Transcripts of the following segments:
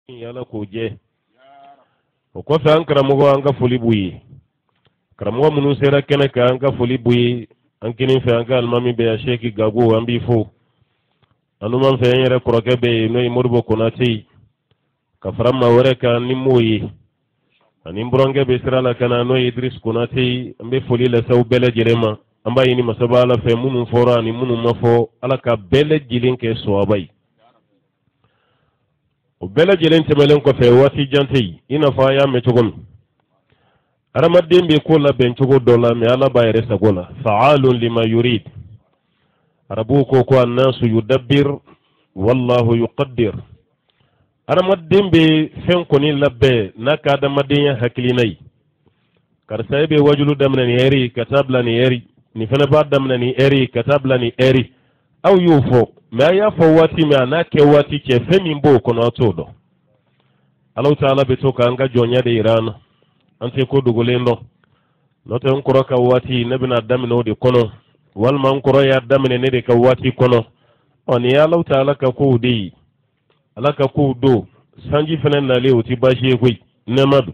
yala ko je o ko fa an karamogo an ka foli buyi karamogo munu sera kene ka an ka foli buyi an kinin fe an ka almami be ya sheki gago an bi fo anu man fe yere koroke be no imorbo konati ka faramma wore ka ni moyi ani mbronge be sira la kana no Idris konati an be foli la saw bele jerema an ba yini masaba ala fe munu fora ni munu mafo ala ka bele jilin ke so abai o bela jelen temelen ko fe wati janti ina fa ya me togom aramadin be ko la ben togo dola me ala bayre sagola fa'alun lima yurid arabu ko ko annasu yudabbir wallahu yuqaddir aramadin be fen ko ni labbe naka da madin haklinai kar sai be wajulu damna ni eri katabla ni eri ni fana ba damna ni eri katabla ni eri aw yufo ma ya fo wati ma na ke wati ke femi mbo kono todo Allah ta'ala be to ka anga jonya de Iran ante ko dugolendo no to nkoro ka wati nabina damino de kono wal man koro ya damine ne de ka wati kono on ya Allah ta'ala ka ko de alaka ko do sanji fenen na le uti bashi ko nemadu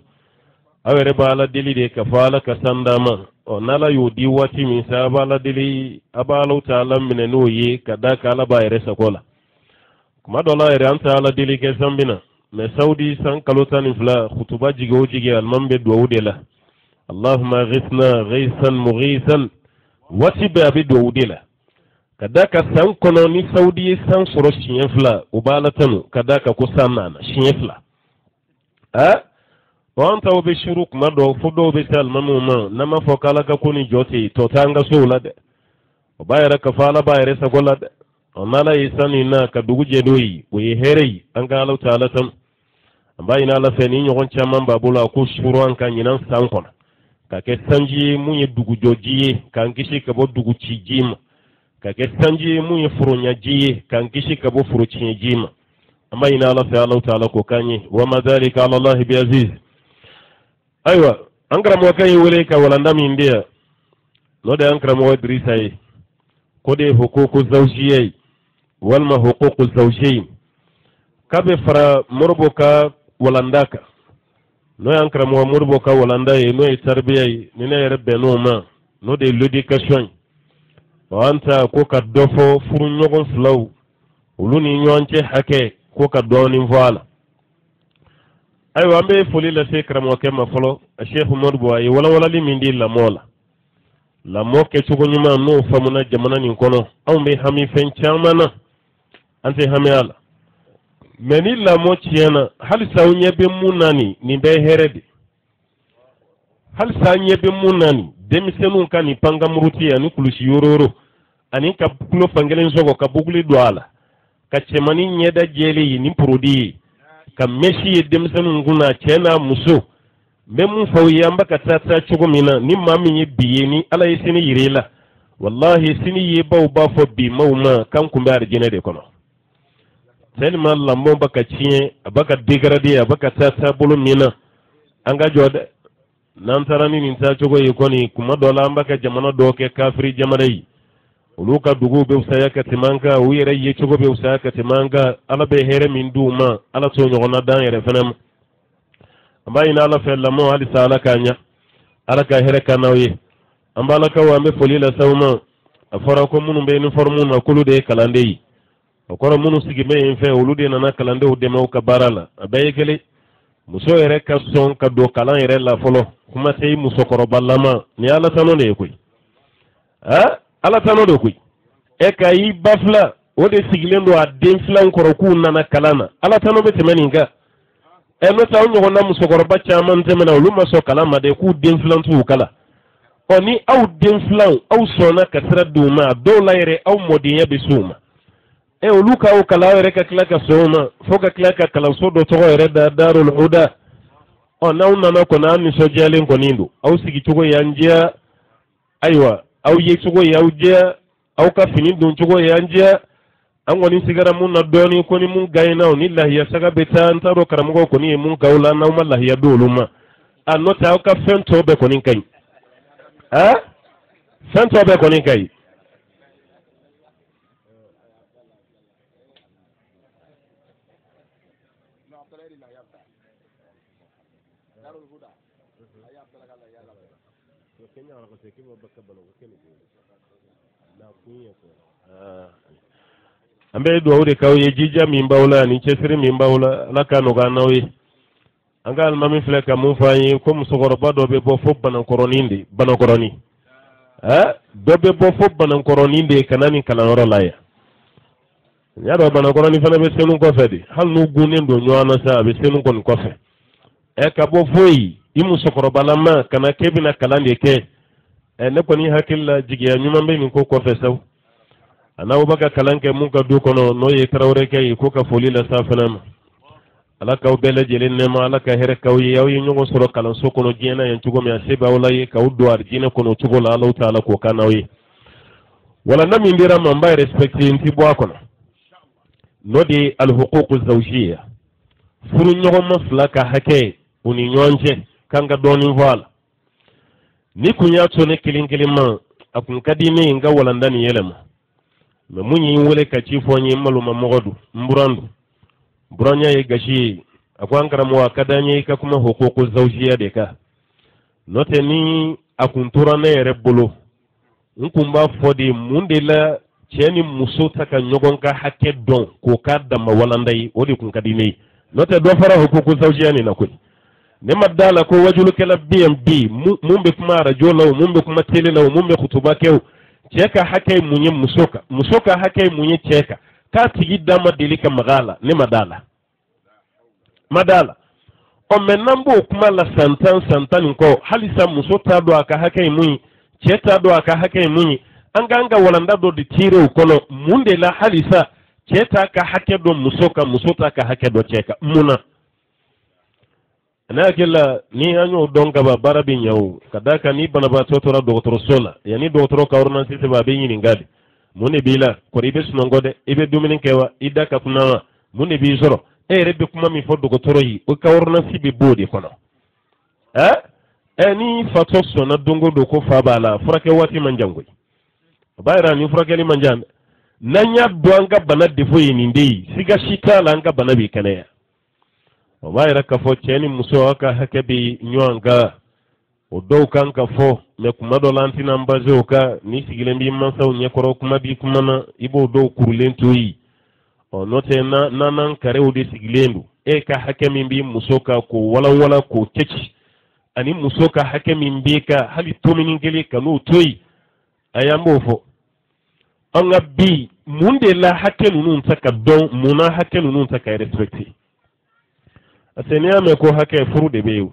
awere ba ala deli de ka fala ka sandama o nala yodi wati min saba la dili abalo taala mine no yi kada kala ba ere sakola kuma dola ere anta ala dili ke sambina me saudi san kalotani fla khutuba jigo jige almambe do wudela allahumma ghithna ghaysan mughisan wati be abi do wudela kada ka san kono ni saudi san soro shin fla ubala tanu kada ka kusanna shin fla wanta obe shuruk mado fudo be sal mamuma nama fokala ka kuni joti to tanga sola de o bayra ka fala bayre sa gola de o mala isani na ka duguje doyi o herei an ga Allah ta'ala tan bayina la feni nyon chaman babula ko shuru an kan yinan sankon ka ke sanji munye dugu jojiye kan kishi ka bo dugu cijima ka ke sanji munye furunya jiye kan kishi ka bo furu cijima bayina la fa Allah ta'ala ko kanyi wa madhalika ala Allah bi aziz aywa ankara mo kay wele ka wala ndam india no de ankara mo Idrissa yi ko de huququ zawjiyyi wal ma huququ zawjiyyi kabe fara morboka wala ndaka no ankara mo morboka wala ndaye no tarbiya ni ne rebe no ma no de l'éducation wanta ko ka dofo furu nyogon flow uluni nyonche hake ko ka doni voila aywa ambe foli la se karamo ke ma folo Cheikh Modou Boye wala li mindi la mola la moke chugo nyuma no famuna jamana ni kono ambe hami fen chamana ante hami ala meni la mo tiena hal sawnye be munani ni be herede hal sanye be munani demisenu kani panga muruti ani kulushi yororo ani ka kulo pangelen zogo ka buguli doala ka chemani nyeda jeli ni produit ka meshi demsanu nguna chena muso memu fawiya mbaka tata chugo mina ni mami ye biye ni ala yisini yirela wallahi sini ye baw ba fo bi mawma kan kumbe arjina de kono selma lambo baka chie abaka degradé abaka tata bulu mina anga jode nan tarani ni ta chugo yikoni kuma dola mbaka jamana doke kafiri jamana yi uluka dugu be usaya katimanka uyere ye chugo be usaya katimanka ala be here min duma ala to nyona dan yere fenam amba ina ala fe lamo ali sala kanya ala ka here kanawi amba la ka wa me folila sawma afara ko munu be ni formu na kulu de kalande yi okoro munu sigi me en fe ulude na kalande o de ma ka barala abaye kele muso yere ka son ka do kalan yere la folo kuma sey muso koro ballama ni ala tanone koy ala tano do kuy e kay bafla o de siglendo a den flan koroku nana kalana ala tano be temeninga e no taw nyogo na musokoro bacca man temena luma so kalama de ku den flan tu kala oni aw den flan aw sona kasra duma do layre aw modiya bisuma e o luka o kala yere ka klaka soma foka klaka kala so do to yere da darul huda ona nana ko na ni so jalen ko nindu aw sigi tugo yanjia aywa aw ye chugo yawje aw ka fini dun chugo yanje an woni sigara mun na doni ko ni mun gayna ni lahiya saga betan taro karamugo ko ni mun gawla na ma lahiya doluma an nota aw ka fento be ko ni kay fento be ko ni kay ambe do awde kawye jija min bawla ni cesri min bawla la kanu ga nawi angal mami fleka mu fayi ko musogoro bado be bo fo banan koroninde banan koroni do be bo fo banan koroninde kanani kalanoro laya nyado banan koroni fana be senu ko fedi hal no gunen do nyoana sa be senu kon ko fe e ka bo foyi imu sokoro balama kana kebina kalande ke ne koni hakilla jigiya nyuma be min ko fe saw ana baka kalanke mun ka du kono no ye tarawre ke ko ka foli la safana ala ka bele jelen ne ma ala ka here ka wi yaw yi nyugo soro kalan so kono jena yan tugo mi aseba wala ye ka uddo arjina kono tugo la Allah taala ko kana wi wala nam indira ma mbay respecte inti bo kono no di al huquq zawjiyya furu nyugo maslaka hake uni nyonje kanga doni vala ni kunya to ne kilingilima akun kadini nga wala ndani yelema me munyi wole ka ci fonyi maluma mogodu mburandu buranya ye gashi akwankara mo akadanye ka kuma huququ zawjiyya de ka note ni akuntura ne rebolo nkumba fodi munde la ceni muso taka nyogon ka hakke don ko kadda ma walandai odi kun kadine note do fara huququ zawjiyya ni nakoi ne madala ko wajulu kala bmb mumbe kuma rajolo mumbe kuma telelaw mumbe khutuba kew cheka hake munye musoka hake munye cheka ka tigi dama delika magala ne madala o menambo kuma la santan ko halisa musota do aka hake munyi cheta do aka hake munyi anganga walanda do di tire ukono munde la halisa cheta ka hake do musota ka hake do cheka muna na kila ni anyo donga ba barabi nyaw kadaka ni bana ba totora doctor sola yani doctor ka orna sisi ba be nyini ngadi mune bila ko ribe sunongode ibe duminin kewa idaka kunawa mune bi zoro rebe kuma mi fo doctor yi o ka orna sibi bodi kono ni fato sona dongo do ko fa bala furake wati manjangoy bayra ni furake ni manjambe nanya doanga bana defo yini ndei siga shita la anga bana bi kanaya bayra ka fo ceni muso aka hakebi nyuanga o dow kan ka fo me kuma do lantina mbazo ka ni sigile mbi mansaw nyekoro kuma bi kuma na ibo dow kurlento yi o note na nanan kare o de sigilendu ka hakemi mbi muso ka ko wala ko teci ani muso ka hakemi mbi ka hali tominin gele ka no toyi ayambo fo anga bi munde la hakenu nun taka don muna hakenu nun taka respecte asenia me ko hake furu de bewu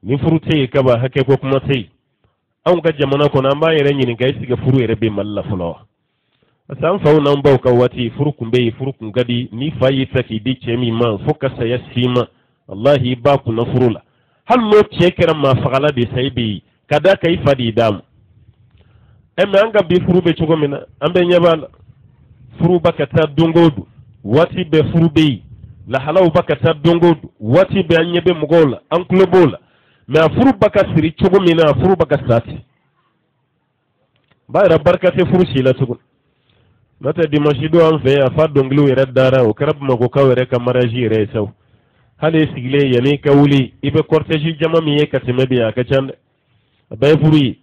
ni furu te ka ba hake ko kuma sai an ga jamana ko na ba yere nyini ga isiga furu yere be malla fulo asan fa na mbaw ka wati furu kumbe furu kun gadi ni fayi taki di chemi ma foka saya sima wallahi ba ku na furula hal no chekera ma fagala de saybi kada kai fadi dam emme anga bi furu be chugo mina ambe nyabala furu bakata dongodu wati be furu be la halaw baka ta dongo wati be anyebe mugola an klobola me afuru baka siri chugo mina afuru baka sati bayra barkate furu sila tugun nata dimashi do an fe afa donglu ire dara o karab mago kawere kamaraji ire saw hale sigle yani kawuli ibe cortege jama mi yekatime biya ka chande bay furu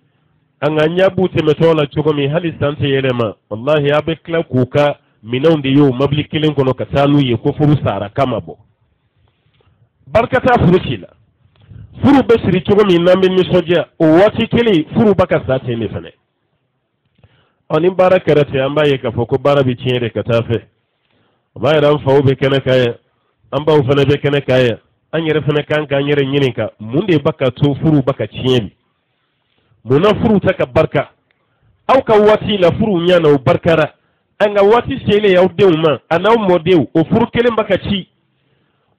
an anya bute metola chugo mi hali sante yelema wallahi abe kla kuka minawndi yo mabli kilin kono ka tanu ye ko furu sara kama bo barkata furu sila furu besiri chogo mi nambe mi soja o wati kili furu baka sate ne fane oni baraka rate amba ye ka foko barabi tiere ka tafe ba ran fawo be kana kaya amba u fane be kana kaya anyere fane kan ka anyere nyininka munde baka to furu baka tiemi muna furu taka barka au ka wati la furu nyana o barkara anga wati sele yaw dewma anaw modew o furkele mbaka ci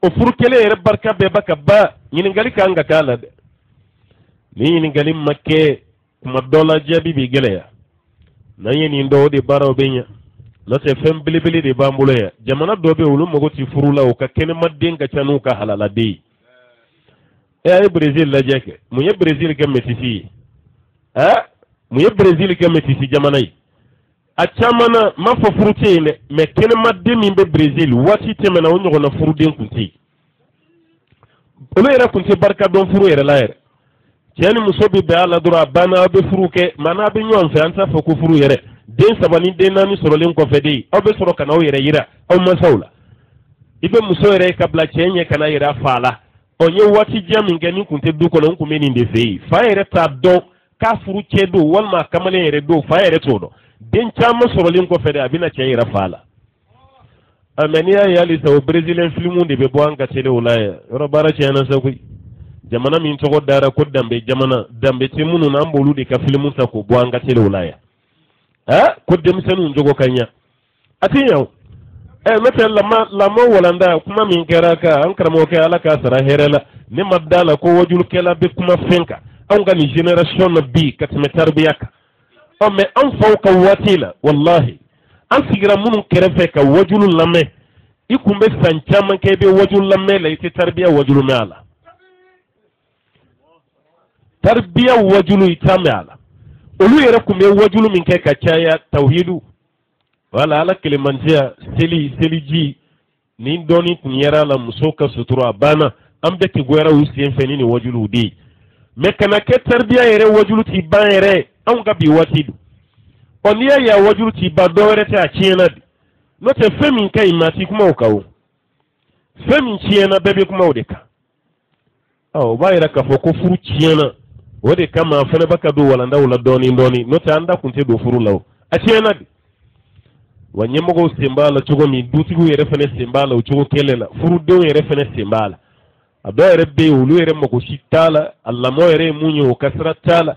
o furkele yere barka be baka ba nyini ngali ka anga kala de ni nyini ngali makke kuma dola jabi bi geleya na yeni ndo de baraw benya la te fem bilibili de bambulo ya jamana dobe wulu mogoti furula o ka kene maddenga canu ka halala de ay Brazil la jeke mu ye Brazil ga metisi mu ye Brazil ga metisi jamana yi a chamana ma fo furute ne me kene madde min be Brazil wati temena o nyogona furuden kunti olu yɛrɛ kun tɛ barika dɔn furu yɛrɛ la yɛrɛ cɛ ni muso bɛ bɛn a la dɔrɔn a banna aw bɛ furu kɛ maana aw bɛ ɲɔgɔn fɛ an t'a fɔ ko furu yɛrɛ den 3 ni den 4 sɔrɔlen kɔfɛ de aw bɛ sɔrɔ ka n'aw yɛrɛ yira aw mansaw la i bɛ muso yɛrɛ ka bila cɛ ɲɛ kana yira fa la n ye waati jan min kɛ ni kun tɛ du kɔnɔ n kun bɛ nin de fɛ yen fa yɛrɛ t'a dɔn k'a furu cɛ don walima kamalen yɛrɛ don fa yɛrɛ t'o dɔn den caman sɔrɔlen kɔfɛ de a bɛna cɛ yira fa la mɛ n'i y'a ye halisa o brésilien filimu de bɛ bɔ an ka telew la yan yɔrɔ baara tiɲɛna sa koyi jamana min tɔgɔ dara ko danbe jamana danbe tɛ minnu na an b'olu de ka filimu ta k'o bɔ an ka telew la yan ko denmisɛnninw jogo ka ɲa a tɛ ɲa o n'o tɛ lamɔ walanda kuma min kɛra ka an karamɔgɔkɛ ala k'a sara hɛrɛ la ne ma da la ko wajulukɛla bɛ kuma fɛn kan anw ka nin génération na bi ka tɛmɛ taribiya kan mɛ an faw ka waati la wallahi an sigira minnu kɛrɛfɛ ka wajulu lamɛn i kun bɛ san caman kɛ i bɛ wajulu lamɛn la i tɛ taribiya wajulu mɛn a la taribiya wajulu i t'a mɛn a la olu yɛrɛ kun bɛ wajulu min kɛ ka caya tawhidu wala ala kelemantiya seliji ni dɔɔni kun yɛrɛ la muso ka sutura a banna an bɛɛ kigoyara u sen fɛ ni nin wajuluw de ye mɛ kana kɛ taribiya yɛrɛ wajulu t'i ban yɛrɛ anw ka bi waati don n'i y'a ye a wajulu t'i ban dɔ wɛrɛ tɛ a tiɲɛna de n'o tɛ fɛn min ka ɲi maa ti kuma o kan o fɛn min tiɲɛna bɛɛ bɛ kuma o de kan o b'a yira k'a fɔ ko furu tiɲɛna o de kama a fana bɛ ka don walandaw la dɔɔni dɔɔni n'o tɛ an da kun tɛ don furu la o a tiɲɛna de wa ɲɛmɔgɔw sen b'a la cogo min dutigiw yɛrɛ fana sen b'a la o cogo kelen la furudenw yɛrɛ fana sen b'a la a dɔw yɛrɛ bɛ yen olu yɛrɛ mago si t'a la a lamɔ yɛrɛ ye mun ye o kasira t'a la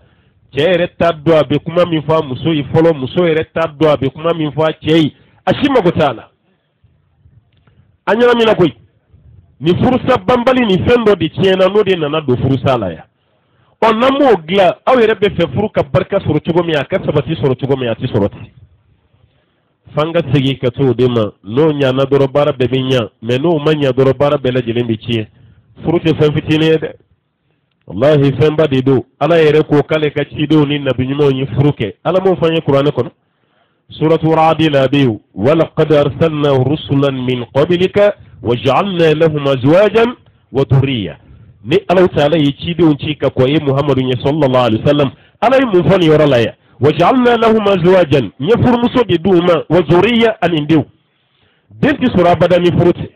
cɛ yɛrɛ t'a dɔn a bɛ kuma min fɔ a muso ye fɔlɔ muso yɛrɛ t'a dɔn a bɛ kuma min fɔ a cɛ ye a si mago t'a la a ɲɛnamina koyi nin furusa banbali nin fɛn dɔ de tiɲɛna n'o de nana don furusa la yan n'an m'o dilan aw yɛrɛ bɛ fɛ furu ka barika sɔrɔ cogo min a ka sabati sɔrɔ cogo min a tɛ sɔrɔ ten f'an ka segin ka t'o de ma n'o ɲana dɔrɔn baara bɛɛ bɛ ɲa mɛ n'o ma ɲa dɔrɔn baara bɛɛ lajɛlen bɛ tiɲɛ furu tɛ fɛn fitinin ye dɛ wallahi fɛnba de don ala yɛrɛ ko k'ale ka cidenw ni nabiɲumanw ye furu kɛ ala m'o fɔ an ye kuranɛ kɔnɔ suratu ra'di la bɛ yen walaqad arsalna rusulan min qablika wa ja'alna lahum azwajan wa dhurriyya ni ala ta'ala ye cidenw ci ka kɔ ye muhammadu ye sallallahu alaihi wasallam ala ye mun fɔ nin yɔrɔ la yan wa ja'alna lahum azwajan n ye furumuso de d'u ma wa dhurriyya ani denw den tɛ sɔrɔ abada ni furu tɛ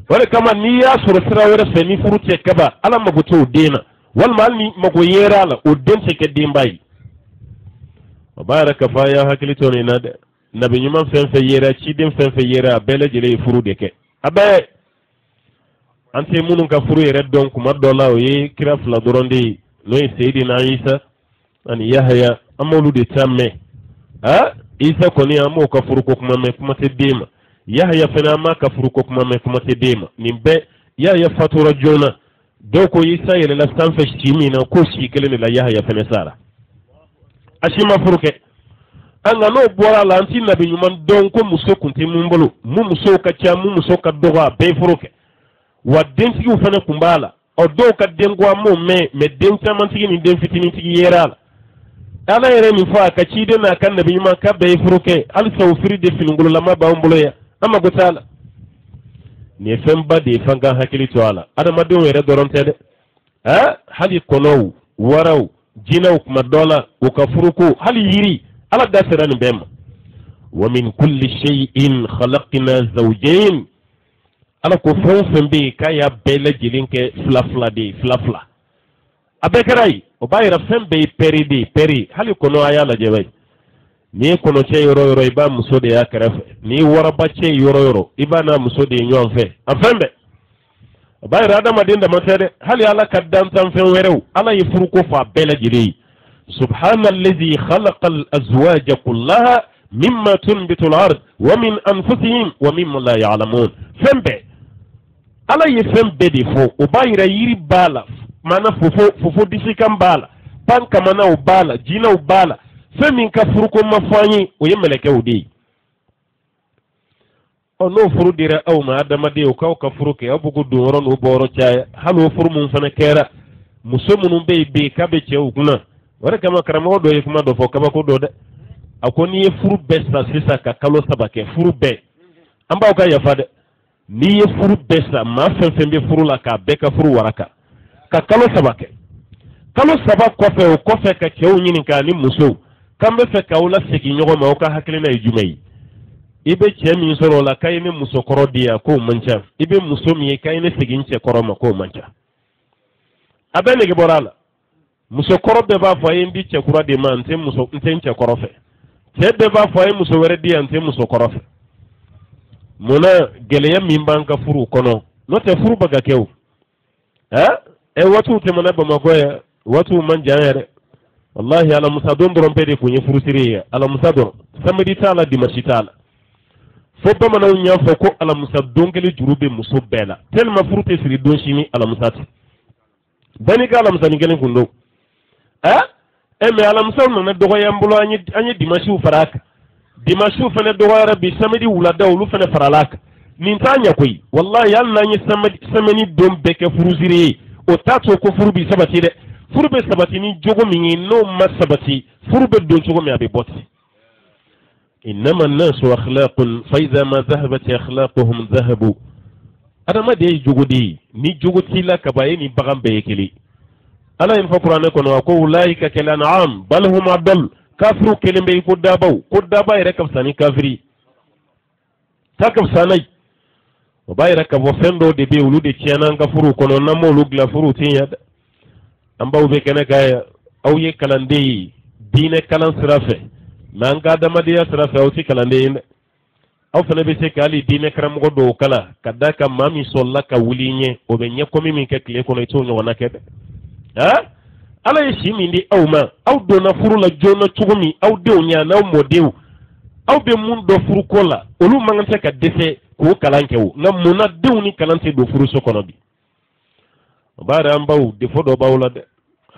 o de kama n'i y'a sɔrɔ sira wɛrɛ fɛ ni furu tɛ kaba ala mago t'o den na walima hali ni mago yera a la o den tɛ kɛ denba ye o b'a yɛrɛ k'a fɔ a y'a hakili to nin na dɛ nabi ɲuman fɛn fɛn yera ciden fɛn fɛn yera a bɛɛ lajɛlen ye furu de kɛ a bɛɛ an tɛ minnu ka furu yɛrɛ dɔn kuma dɔ la o ye kira 2 dɔrɔn de ye n'o ye seyidina isa ani yahaya an m'olu de ta mɛn isa kɔni an m'o ka furu ko kuma mɛn kuma tɛ den ma yahaya fana an m'a ka furu ko kuma mɛn kuma tɛ den ma nin bɛɛ yahaya fatura joona dɔw ko isa yɛlɛla sanfɛ si min na k'o si kelen de la yahaya fana sara a si ma furu kɛ nka n'o bɔra a la an ti nabi ɲuman dɔn ko muso kun tɛ mun bolo mun musow ka ca mun muso ka dɔgɔ a bɛɛ furu kɛ wa dentigiw fana kun b'a la dɔw ka denko an m'o mɛn mɛ den camantigi ni den fitinintigi yera a la ala yɛrɛ min fɔ a ka ciden n'a ka nabi ɲuman k'a bɛɛ ye furu kɛ halisa o firi de finigololama b'an bolo yan an mago t'a la nin ye fɛnba de ye f'an ka hakili to a la adamadenw yɛrɛ dɔrɔn tɛ dɛ hali kɔnɔw waraw jinɛw kuma dɔ la u ka furuko hali yiri ala da sera nin bɛɛ ma wa min kulli shay'in khalaqna zawjayn ala ko fɛn o fɛn bɛ yen k'a y'a bɛɛ lajɛlen kɛ fila de ye fila a bɛɛ kɛra yen o b'a yira fɛn bɛɛ ye pɛri de ye pɛri hali kɔnɔ a y'a lajɛ bɛ n'i ye kɔnɔcɛ yɔrɔ yɔrɔ i b'a muso de y'a kɛrɛfɛ n'i ye warabacɛ yɔrɔ yɔrɔ i b'a n'a muso de ye ɲɔgɔn fɛ a fɛn bɛɛ o b'a yira adamaden dama tɛ dɛ hali ala ka dantanfɛn wɛrɛw ala ye furuko fɔ a bɛɛ lajɛlen ye subhana allazi khalaqa al-azwaja kullaha mimma tunbitu al-ard wa min anfusihim wa mimma la ya'lamun fɛn bɛɛ ala ye fɛn bɛɛ de fɔ o b'a yira yiri b'a la maana fofo disikan b'a la pan kamanaw b'a la jinɛw b'a la fɛn min ka furuko ma fɔ an ye o ye mɛlɛkɛw de ye n'o furu dira aw ma adamaden o k'aw ka furu kɛ aw b'u ko don yɔrɔ n'o bɔ yɔrɔ caya hali o furu mun fana kɛra muso minnu bɛ yen bi k'a bɛ cɛw kunna o de kama karamɔgɔ dɔ ye kuma dɔ fɔ kabako dɔ dɛ a ko n'i ye furu bɛɛ sa sisan ka kalo 3 kɛ furu bɛɛ an b'aw ka yafa dɛ n'i ye furu bɛɛ sa maa fɛn fɛn bɛ furu la k'a bɛɛ ka furu waraka ka kalo 3 kɛ kalo 3 kɔfɛ o kɔfɛ ka cɛw ɲini k'a ni musow k'an bɛ fɛ k'aw lasegin ɲɔgɔn ma aw ka hakilina ye jumɛn ye i bɛ cɛ min sɔrɔ o la k'a ye ne musokɔrɔ di yan k'o man ca i bɛ muso min ye k'a ye ne segin cɛkɔrɔ ma k'o man ca a bɛ nege bɔra a la musokɔrɔ bɛɛ b'a fɔ a ye n di cɛkura de ma n tɛ n cɛkɔrɔ fɛ cɛ bɛɛ b'a fɔ a ye muso wɛrɛ di yan n tɛ musokɔrɔ fɛ munna gɛlɛya min b'an ka furu kɔnɔ n'o tɛ furu bɛ ka kɛ o waatiw tɛmɛna bamakɔ yan waatiw man jan yɛrɛ wallahi alamusa don dɔrɔn bɛɛ de kun ye furusiri ye alamusa dɔrɔn samedi t'a la dimanche t'a la fo bamananw y'a fɔ ko alamusa don kelen juru bɛ muso bɛɛ la tellement furu tɛ siri don si ni alamusa tɛ bɛɛ n'i ka alamusanin kelen kun don mais alamusaw nana dɔgɔya an bolo an ye dimanchew fara a kan dimanchew fana dɔgɔyara bi samedi wulada olu fana farala a kan nin t'a ɲɛ koyi wallahi hali n'an ye semaine don bɛɛ kɛ furusiri ye o t'a to ko furu bɛ sabati dɛ furu bɛ sabati ni jogo min ye n'o ma sabati furu bɛ don cogo min a bɛ bɔ ten innama an-nasu akhlaqun fa idha ma dhahabat akhlaquhum dhahabu adamaden ye jogo de ye ni jogo t'i la kaban e ni bagan bɛɛ ye kelen ala ye fɔ kuranɛ kɔnɔ a ko ulaika kal an'am bal hum adall kafiru kelen bɛ i ko daba yɛrɛ ka fisa ni kafiri ta ka fisa n'a ye o b'a yɛrɛ ka fɔ fɛn dɔw de bɛ yen olu de tiɲɛna an ka furuw kɔnɔ n'an m'olu dilan furuw tɛ ɲɛ dɛ an baw bɛ kɛnɛ kan aw ye kalanden ye diinɛ kalan sira fɛ mais an ka adamadenya sira fɛ aw tɛ kalanden ye dɛ aw fana bɛ se ka hali diinɛ karamɔgɔ dɔw kala ka d'a kan maa min sɔrɔla ka wuli i ɲɛ o bɛ ɲɛkomi min kɛ tile kɔnɔ i t'o ɲɔgɔnna kɛ dɛ ala ye si min di aw ma aw donna furu la joona cogo min aw denw ɲa n'aw mɔdenw aw bɛ mun dɔ furuko la olu man kan tɛ ka dɛsɛ k'o kalan kɛ o nka munna denw ni kalan tɛ don furuso kɔnɔ bi o b'a yɛrɛ an baw defo dɔ b'aw la dɛ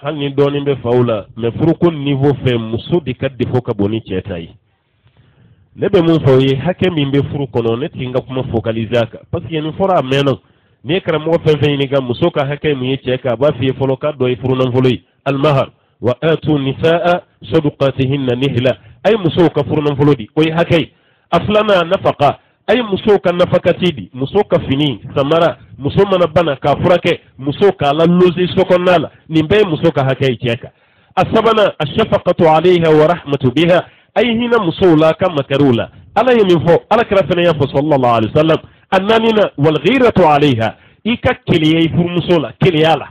hali ni dɔɔnin bɛ faw la mais furuko niveau fɛ muso de ka defo ka bon ni cɛ ta ye ne bɛ mun fɔ ye hakɛ min bɛ furu kɔnɔ ne tɛ n ka kuma focaliser a kan parce que nin fɔra a mɛnna n'i ye karamɔgɔ fɛn fɛn ɲini ka muso ka hakɛ mun ye cɛ kan a b'a f'i ye fɔlɔ k'a dɔ ye furunafolo ye almahar wa atu nisaa sadaqatihinna nihla a ye musow ka furunafolo di o ye hakɛ ye a filanan nafaka a ye musow ka nafakati di muso ka fini samara muso mana bana k'a furakɛ muso k'a la loger so kɔnɔna la nin bɛɛ ye muso ka hakɛ ye cɛ kan a sabanan ashafaqatu alayha wa rahmatu biha a ye hinɛ musow la ka makariw la ala ye min fɔ alakira fana y'a fɔ sallallahu alaihi wasallam a naanina wal ghiratu alayha i ka keleya i furumuso la keleya la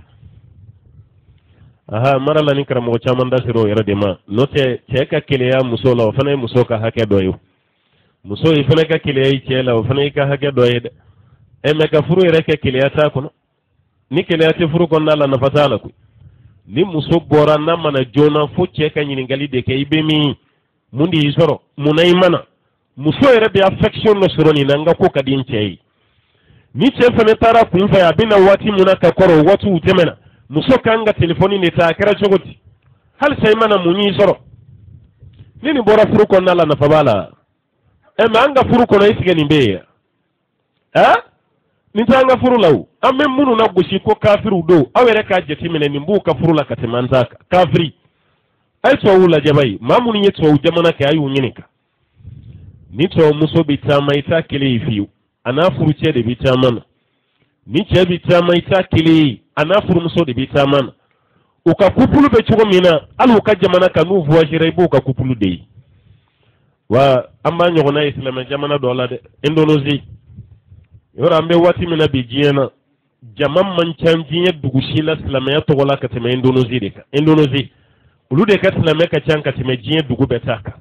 mara la ni karamɔgɔ caman da sera o yɛrɛ de ma n'o tɛ cɛ ka keleya muso la o fana ye muso ka hakɛ dɔ ye muso i fana ka keleya i cɛ la o fana y'i ka hakɛ dɔ ye dɛ mais ka furu yɛrɛ kɛ keleya t'a kɔnɔ ni keleya tɛ furu kɔnɔna la nafa t'a la koyi ni muso bɔra n'a mana joona fo cɛ ka ɲininkali de kɛ i bɛ min mun de y'i sɔrɔ munna i mana muso yɛrɛ bɛ affection dɔ sɔrɔ nin na n ka ko ka di n cɛ ye ni cɛ fana taara kun fɛ a bɛ na waati min na ka kɔrɔ o waatiw tɛmɛna muso kan ka telefɔni de ta a kɛra cogo di halisa i mana mun y'i sɔrɔ ni nin bɔra furu kɔnɔna la nafa b'a la mais an ka furu kɔnɔ est-ce que nin bɛ yen nin tɛ an ka furu la o an bɛ minnu na gosi ko kafiriw don aw yɛrɛ k'a jateminɛ nin b'u ka furu la ka tɛmɛ an ta kan kafiri a ye tubabuw lajɛ ba ye maa minnu ye tubabu jamana kɛ a y'u ɲininka ni tubabu muso bɛ caman i t'a kelen ye fiyewu a n'a furucɛ de bɛ caman na ni cɛ bɛ caman i t'a kelen ye a n'a furumuso de bɛ caman na u ka couple bɛ cogo min na hali u ka jamana kan n'u voyagera i b'u ka couple de ye wa an b'a ɲɔgɔnna ye silamɛ jamana dɔ la dɛ Indonésie yɔrɔ an bɛ waati min na bi diɲɛ na jama man ca diɲɛ dugu si la silamɛya tɔgɔ la ka tɛmɛ Indonésie de kan Indonésie olu de ka silamɛ ka ca ka tɛmɛ diɲɛ dugu bɛɛ ta kan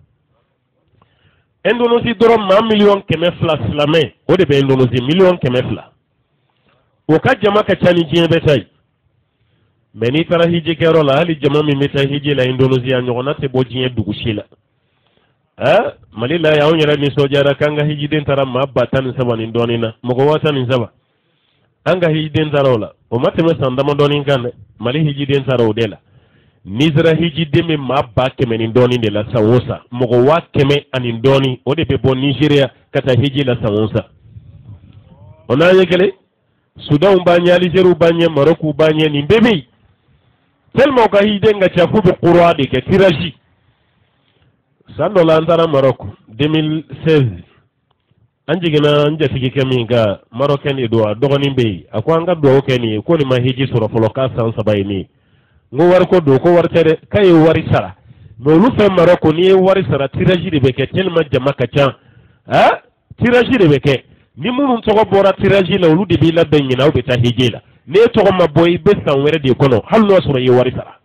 Indonésie dɔrɔn maa 200,000 silamɛ o de bɛ Indonésie 200,000 o ka jama ka ca ni diɲɛ bɛɛ ta ye mais n'i taara hiji kɛyɔrɔ la hali jama min bɛ taa hiji la Indonésie a ɲɔgɔnna tɛ bɔ diɲɛ dugu si la Mali la y'anw yɛrɛ nisɔndiyara k'an ka hijiden taara maa 13 ni dɔɔnin na mɔgɔ 13 an ka hijiden taara o la o ma tɛmɛ san damadɔnin kan dɛ Mali hijiden taara o de la n'i sera hijiden bɛ maa 100,000 ni dɔɔnin de la san o san mɔgɔ 100,000 ani dɔɔnin o de bɛ bɔ Nigeria ka taa hiji la san o san o n'an ye kelen Sudan b'a ɲɛ Algérie b'a ɲɛ Maroc b'a ɲɛ nin bɛɛ bɛ yen tellement ka hijiden ka ca k'u bɛ kura de kɛ tirage san dɔ la an taara Maroc 2016 anjigina anja figi keminga maroken ido dogoni be akwanga do keni ko ni mahiji sura foloka san sabayni ngo war ko do ko war tere kay wari sara no lu fe maroko ni wari sara tiraji de beke telma jama ka can ha tiraji de beke ni munun to ko bora tiraji la lu de bi la ben na be ta hijela ne to ko maboy be san were de kono hallo sura yi wari sara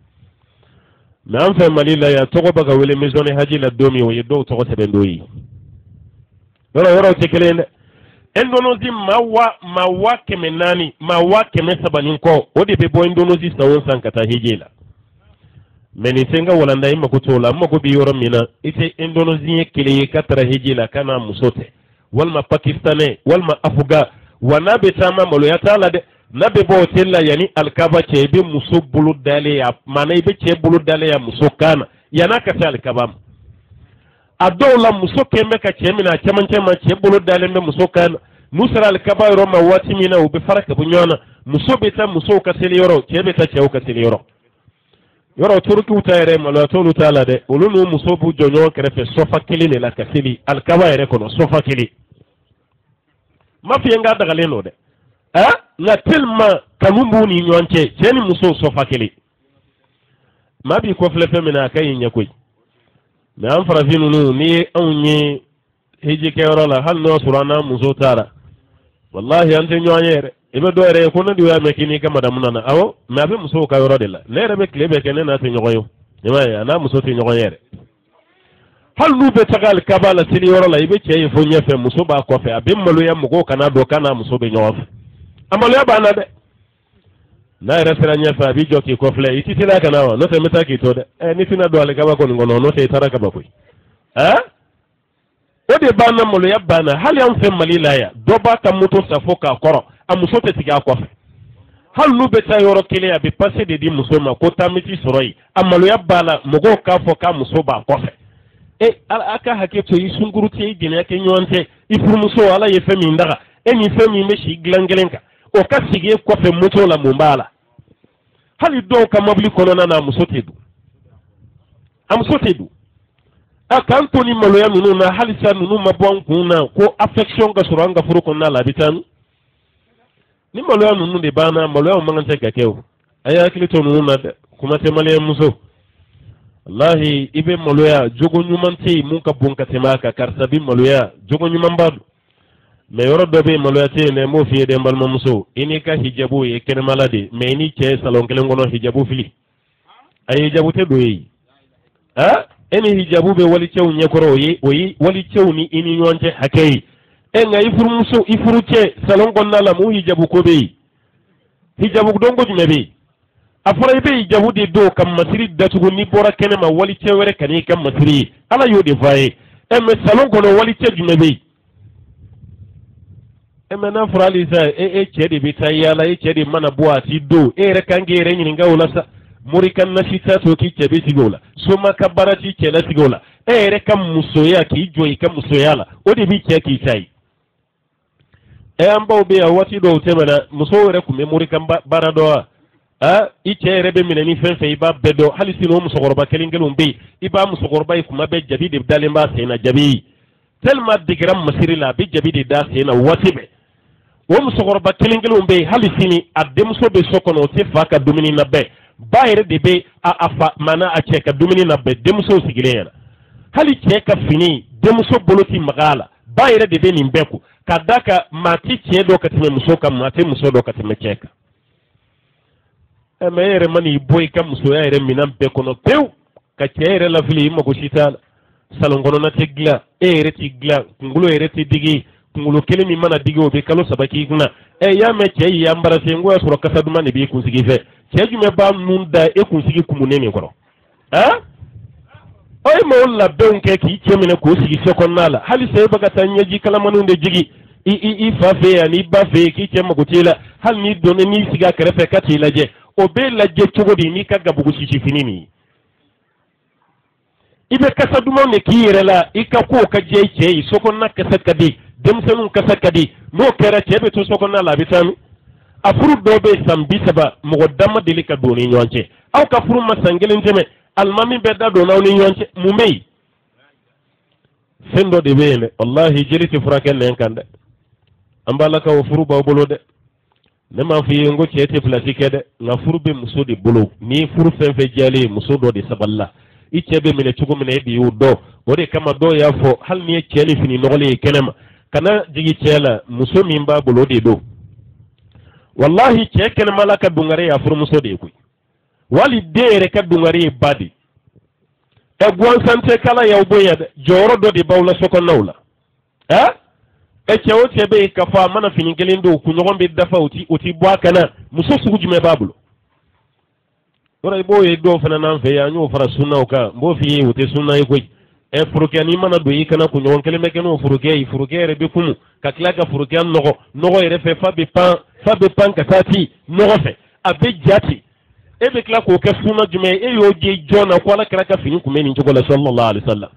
na am fe malila ya to ko baga wele maison haji la domi o yedo to ko sebe ndoyi yoro tekelen Indonesia mawa kemenani mawa kemesabani ko odi be bo Indonesia sawon sankata hijela meni senga walanda ima kutola mako bi yoro mina ite Indonesia kile katara hijela kana musote walma pakistane walma afuga wanabe tama molo ya tala de nabe bo tella yani alkaba chebe muso bulu dale ya mana ibe che bulu dale ya muso kana yana ka alkaba adola muso kembe ka chemina chamanchema chebolo dalembe muso kan nusra alkaba roma wati mina ube faraka bunyona muso beta muso ka seli yoro chebe ta chew ka seli yoro yoro turki utayre malo tolu tala de ulunu muso bu jonyo krefe sofa kiline la ka seli alkaba ere kono sofa kili mafi nga daga leno de na tilma kanumbu ni nyonche cheni muso sofa kili mabi ko flefe mina kay nyakoy mais an farafinu nu ni anw ye hiji kɛyɔrɔ la hali n'o sɔrɔ an n'a muso taara wallahi an tɛ ɲɔgɔn ye yɛrɛ i bɛ dɔ yɛrɛ ye ko ne de y'a mɛn k'i n'i ka madamu nana awɔ mais a bɛ musow ka yɔrɔ de la ne yɛrɛ bɛ tile bɛɛ kɛ ne n'a tɛ ɲɔgɔn ye i m'a ye a n'a muso tɛ ɲɔgɔn ye yɛrɛ hali n'u bɛ taga alikaba la seli yɔrɔ la i bɛ cɛ ye fo ɲɛfɛ muso b'a kɔfɛ a bɛ maloya mɔgɔw kana dɔn k'a n'a muso bɛ ɲɔgɔn fɛ a maloya b'an na dɛ n'a yɛrɛ sera ɲɛfɛ a b'i jɔ k'i kɔfilɛ i tɛ sela ka na wa n'o tɛ n bɛ taa k'i to dɛ ni tina don alikaba kɔni kɔnɔ n'o tɛ i taara kaba koyi o de b'an na maloya banna hali an fɛ mali la yan dɔ b'a ka moto san fo k'a kɔrɔ a muso tɛ sigi a kɔfɛ hali n'u bɛ taa yɔrɔ kelen a bɛ pase de di muso ma ko taamiti sɔrɔ yen a maloya b'a la mɔgɔw k'a fɔ k'a muso b'a kɔfɛ a ka hakɛ to i sunkuru tɛ i jɛnɛya kɛ ɲɔgɔn tɛ i furumuso ala ye fɛn min daga ni fɛn min bɛ si dilan kelen kan o ka sigi e kɔfɛ moto la mun b'a la hali dɔw ka mobili kɔnɔna na a muso tɛ don a k'an to ni maloya ninnu na halisa ninnu ma bɔ an kun na ko affection ka sɔrɔ an ka furu kɔnɔna la a bɛ taa ni maloya ninnu de b'an na maloya man kan tɛ ka kɛ o a ye hakili to ninnu na dɛ kuma tɛ maliyɛn muso wallahi i bɛ maloya jogo ɲuman tɛ yen mun ka bon ka tɛmɛ a kan karisa bi maloya jogo ɲuman b'a don mais yɔrɔ dɔ bɛ yen maloya tɛ yen dɛ n b'o f'i ye dɛ n balimamuso i n'i ka hijabu ye kɛnɛmala de mais i ni cɛ ye salon kelen kɔnɔ hijabu fili a ye hijabu tɛ don ye e ni hijabu bɛ walicɛw ɲɛkɔrɔ o ye walicɛw ni i ni ɲɔgɔn cɛ hakɛ ye nka i furumuso i furu cɛ salon kɔnɔna la mun hijabu ko bɛ yen hijabu dɔn ko jumɛn bɛ yen a fɔra i bɛ hijabu de don ka masiri datugu n'i bɔra kɛnɛ ma walicɛ wɛrɛ ka n'i ka masiri ye ala y'o de fɔ a ye mais salon kɔnɔ walicɛ jumɛn bɛ yen mais n'a fɔra hali sa e cɛ de bɛ taa yaala e cɛ de mana bɔ a t'i don e yɛrɛ kan k'i yɛrɛ ɲininka o la sa mori ka nasi t'a to k'i cɛ bɛ sigi o la soma ka baara t'i cɛ la sigi o la e yɛrɛ ka musoya k'i jɔ i ka musoya la o de b'i cɛ k'i ta ye an baw bɛ yan waati dɔw tɛmɛna musow yɛrɛ tun bɛ mori ka baara dɔn wa i cɛ yɛrɛ bɛ minɛ ni fɛn fɛn i b'a bɛɛ dɔn hali sini o musokɔrɔba kelen kelenw bɛ yen i b'a musokɔrɔba ye kuma bɛɛ jabi de dalen b'a sen na jabi tellement digera masiri la a bɛ jabi de da sen na waati bɛɛ o musokɔrɔba kelen kelenw bɛ yen hali sini a denmuso bɛ so kɔnɔ o tɛ fa ka dumuni na bɛɛ ba yɛrɛ de bɛ a fa mana a cɛ ka dumuni na bɛɛ denmusow sigilen ɲɛna hali cɛ ka fini denmuso bolo tɛ maga a la ba yɛrɛ de bɛ nin bɛɛ ko ka da kan maa tɛ cɛ dɔ ka tɛmɛ muso kan maa tɛ muso dɔ ka tɛmɛ cɛ kan mais e yɛrɛ man'i bɔ i ka musoya yɛrɛ minɛn bɛɛ kɔnɔ pewu ka cɛ yɛrɛ lafili i mago si t'a la salon kɔnɔna tɛ dilan e yɛrɛ tɛ dilan kunkolo yɛrɛ tɛ digi kunkolo kelen min mana digi o bɛ kalo 3 k'i kunna y'a mɛn cɛ y'i embarrassé n ko y'a sɔrɔ kasa duman de b'i kunsigi fɛ cɛ jumɛn b'a nun da e kunsigi kumunen min kɔrɔ aw ye maaw labɛnw kɛ k'i cɛ minɛ k'o sigi so kɔnɔna la hali sa e bɛ ka taa ɲɛji kalamanw de jigi i fa fɛ yen ani i ba fɛ yen k'i cɛ mago t'i la hali n'i donnen n'i sigi a kɛrɛfɛ ka t'i lajɛ o b'e lajɛ cogo di n'i ka gabugu sisi fini nin ye i bɛ kasa duman de k'i yɛrɛ la i ka kow ka diya i cɛ ye so kɔnɔna kasa ka di denmisɛnninw kasa ka di n'o kɛra cɛ bɛ to so kɔnɔna la a bɛ taa min a furu dɔw bɛ san 30 mɔgɔ dama deli ka don ni ɲɔgɔn cɛ aw ka furu ma san 1 tɛmɛ alimami bɛ da don aw ni ɲɔgɔn cɛ mun bɛ yen sendo de bene wallahi jeliti furaken nen kande ambala ka furu ba bolo de ne ma fi ngo chete plastique de nga furu be muso de bolo ni furu fen fe jale muso do de saballa ichebe mine chugo mine bi udo ode kama do ya fo hal ni cheli fini nogole kenema kana jigi chela muso min ba bolo de do wallahi cheken malaka dungare ya furu muso de ku wali dere ka dungare badi e gwan sante kala ya uboya joro do de bawla soko nawla e cewo tebe ka fa mana fini gelindo ku nyogon be dafa uti bwa kana muso sugu jume babulo ora ibo e do fana nan fe ya nyu fara sunna o ka mbo fi uti sunna e ko e furuke ni mana do yikana ku nyogon keleme keno furuke re be kumu ka klaka furuke an nogo ere fe fa be pan ka tati nogo fe abe jati e be kla ko ke sunna jume e yo je jona ko la kraka fini ku meni njogo la sallallahu alaihi wasallam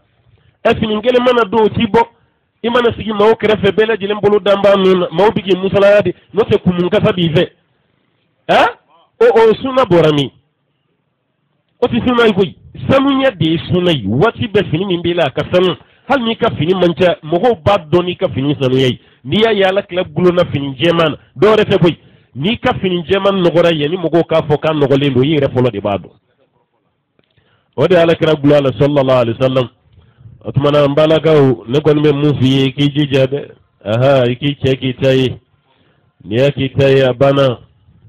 e fini gele mana do ti bo imana sigi maw krefe bela jilen bolu damba nun maw bigi musalayadi note kumun kasa bive o suna borami o ti suna koy samunya de suna yi wati be fini min bela ka sanu hal ni ka fini mancha mogo ba doni ka fini sanu yi ni ya yala club gulo na fini jeman do refe koy ni ka fini jeman nogora yani mogo ka fo kan nogole ndo yi refolo de bado o de ala kra gulo ala sallallahu alaihi wasallam atmana mbalagaw ne kon me mu fi ki jijabe ki cheki tay ni ki tay abana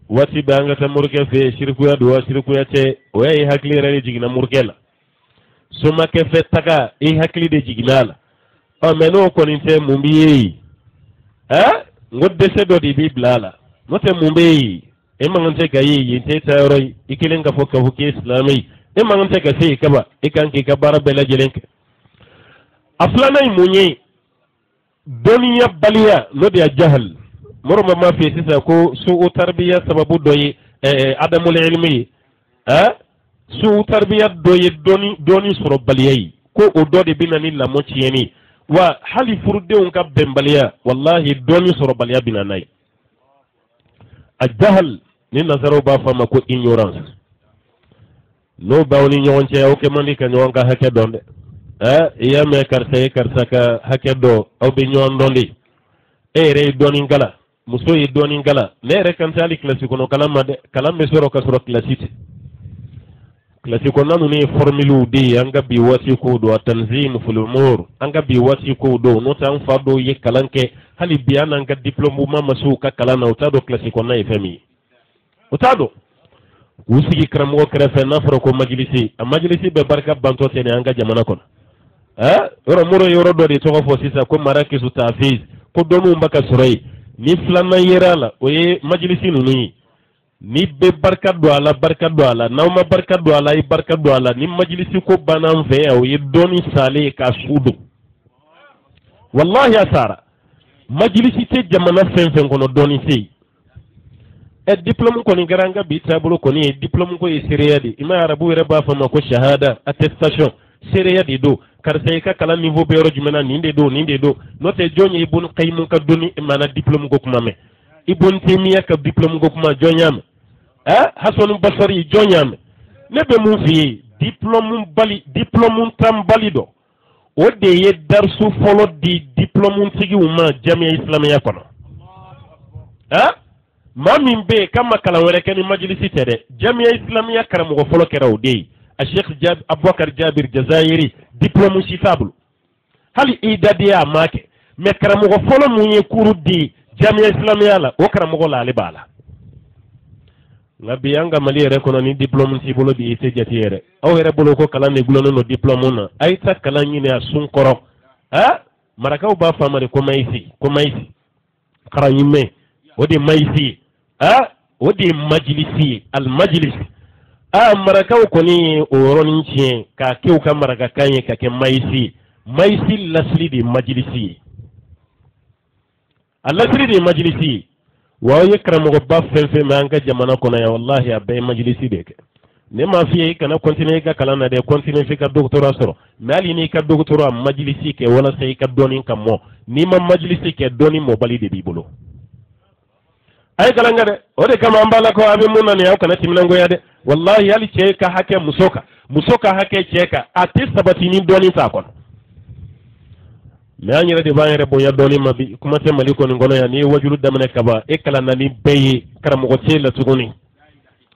wati banga ta murke fe shirku ya do shirku ya te o ay hakli rani jigina murkela suma ke fe taga e hakli de jiginala o meno kon inte mumbi ngodde se do di biblala note mumbi e mangante gayi yinte tayroy ikilenga fokka fokki islami e mangante ga sey kaba e kanki kabara bela jelenke aflana imunye doniya baliya no de jahal moroma ma fi sisa ko su tarbiya sababu doyi adamul ilmi su tarbiya doyi doni soro baliyai ko o dode binani la mochiyeni wa hali furde on ka bembaliya wallahi doni soro baliya binanai ajahal ni nazaro ba fama ko ignorance no bawni nyonche o ke mandi ka nyonga hake donde iya me karsa ka hake do aw be nyondondi re doni ngala muso yi doni ngala ne re kan tali classique no kala made kala me soro ka soro classique nanu ni formule di anga bi wasi ko do tanzim fil umur anga bi wasi ko do no tan fa do ye kalanke hali biana anga diplôme mama su ka kala na utado classique na fami utado usigi kramo krefe na foro ko majlisi a majlisi be barka banto tene anga jamana kono yoro muro yoro do de to fo sisa ko maraki su tafiz ko donu mbaka surai ni flana yerala o ye majlisi nuni ni be barka do ala nawma barka do ala i barka do ala ni majlisi ko banan fe o ye doni sale ka sudu wallahi asara majlisi te jamana fen kono doni sei e diplôme ko ni garanga bi tabulu ko ni diplôme ko e sériyadi ima arabu reba fama ko shahada attestation sériyadi do karse ka kala niveau be ro jumena ninde do note jonye ibun qaymun ka doni mana diplôme go kuma me ibun temiya ka diplôme go kuma jonyam hasan basari jonyam ne be mu fi diplôme tam balido o de ye darsu folo di diplôme tigi uma jamia islamiyya kono mamin be kama kala wala ken majlisi tede jamia islamiyya karamugo folo keraw de الشيخ أبو بكر جابر جزائري دبلوم شفابل هل إيداديا ماك مكرمو فولو مو يكورو دي جامعة إسلامية لا وكرمو لا لبالا ngabi anga mali rekono ni diplôme ci bolo di ite jatiere aw here bolo ko kala ne gulono no diplôme na ay ta kala ni ne sun koro marakaw ba famare ko maysi khara yimme wodi maysi wodi majlisi al majlis marakaw ko ni o ronin cien ka kew ka maraka kanye ka ke maysi lasli di majlisi al-lasli di majlisi wa yakramu ba fen ma anga jamana kono ya wallahi abay majlisi de ke ne ma fi kana continuer ka kala na de continuer fi ka doctorat soro mali ni ka doctorat majlisi ke wala sai ka doni kam mo ni ma majlisi ke doni mo bali de bibolo ay kala ngade o de kama ambala ko abi munna ne kana timlango ya de wallahi yali ce ka hake musoka hake ce ka ati sabati ni doni ta kon me anyere de bayere bonya doni mabi kuma te maliko ni ngono ya ni wajulu damane kaba e kala nani beye karamo te la tuguni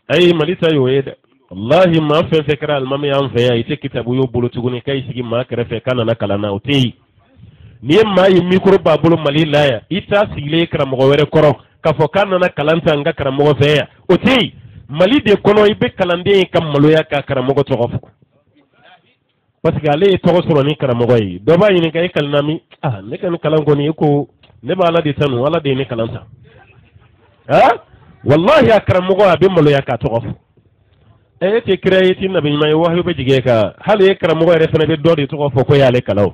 ay malita yo ede wallahi ma fe fekra al mami am fe ya ite kitabu yo bulu tuguni kay sigi ma kare fe kana na kala na otei ni ma yi micro babulu malila ya ita sigile karamo were koro ka fo kana na kalanta nga karamo fe ya otei mali de kono ibe kalande kam maloya ka karamo to gofo parce que ale togo soro ni karamogo yi do ba yini kay kalnami ne kan kalan ko ni ko ne ba la de tanu wala de ni kalanta wallahi akramogo abe malo ya ka togo te créati nabi may wahyu be jige ka hale karamogo re fene be do de togo fo ko yale kalaw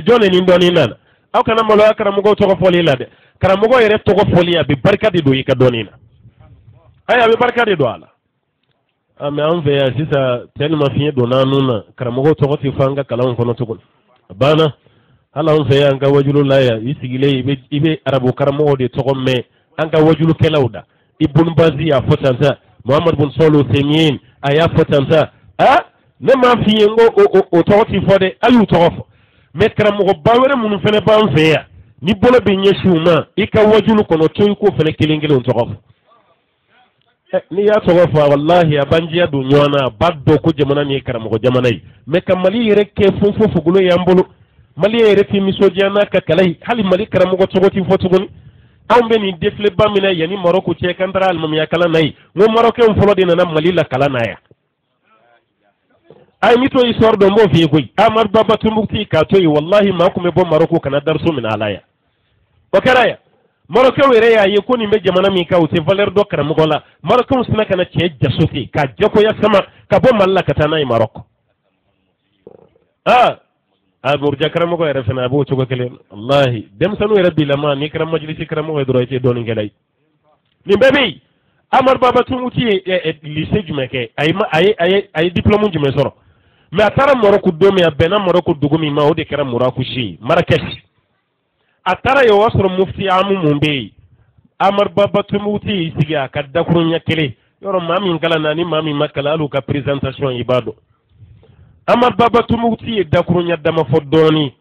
jone ni ndoni nan aw kana malo akramogo togo fo li la de karamogo re togo fo li abi barka de do yi ka doni na abi barka de do ala ame an fɛ yan sisan tellement fiɲɛ donna nun na karamɔgɔ tɔgɔ tɛ fɔ an ka kalanw kɔnɔ tugun a banna hali an fɛ yan ka wajulu la yan i sigilen i bɛ arabu karamɔgɔ de tɔgɔ mɛn an ka wajulukɛlaw da Ibn Bazi y'a fɔ tan sa Muhammad bin Salih Al-Uthaymin a y'a fɔ tan sa ne m'a f'i ye n ko o tɔgɔ tɛ fɔ dɛ a y'u tɔgɔ fɔ mais karamɔgɔba wɛrɛ minnu fana b'an fɛ yan ni bolo bɛ ɲɛsin u ma i ka wajulu kɔnɔ to i k'o fana kelen kelen tɔgɔ fɔ ni y'a tɔgɔ fɔ wallahi a banjiya don ɲɔgɔn na a b'a dɔn ko jamana nin ye karamɔgɔ jamana ye mais ka Mali yɛrɛ kɛ fofo fogolo y'an bolo Mali yɛrɛ tɛ nisɔndiya n'a ka kala ye hali Mali karamɔgɔ tɔgɔ tɛ fɔ tuguni anw bɛ nin défilé ba min na yanni Maroko cɛ k'an taara alimamiya kalan na ye n ko Marokɛnw fɔlɔ de nana Mali la kalan na yan a ye min to histoire dɔn n b'o f'i ye koyi Amadu Baba Tombouctou k'a to yen wallahi maa tun bɛ bɔ Maroko ka na dariso minɛ a la yan o kɛra yan Marokɛnw yɛrɛ y'a ye ko nin bɛ jamana min kan u tɛ valeur dɔ karamɔgɔ la Marokɛnw sina ka na cɛ jaso ten k'a jagoya sama ka bɔ Mali la ka taa n'a ye Maroko Burja karamɔgɔ yɛrɛ fana a b'o cogo kelen wallahi denmisɛnninw yɛrɛ bi lama n'i kɛra majlisi karamɔgɔ ye dɔrɔn i tɛ dɔɔnin kɛla ye nin bɛɛ bɛ yen Amadu Baba Tombouctou ye lycée jumɛn kɛ a ye diplôme jumɛn sɔrɔ mais a taara Maroko don min a bɛnna Maroko dugu min ma o de kɛra Marrakech Marrakech a taara yen o y'a sɔrɔ mufti amu mun bɛ yen Amadu Baba Tombouctou y'i sigi a ka dakuru ɲɛ kelen yɔrɔ maa min kalan na ni maa min ma kalan hali u ka présentation i b'a dɔn Amadu Baba Tombouctou ye dakuru ɲɛ dama fɔ dɔɔnin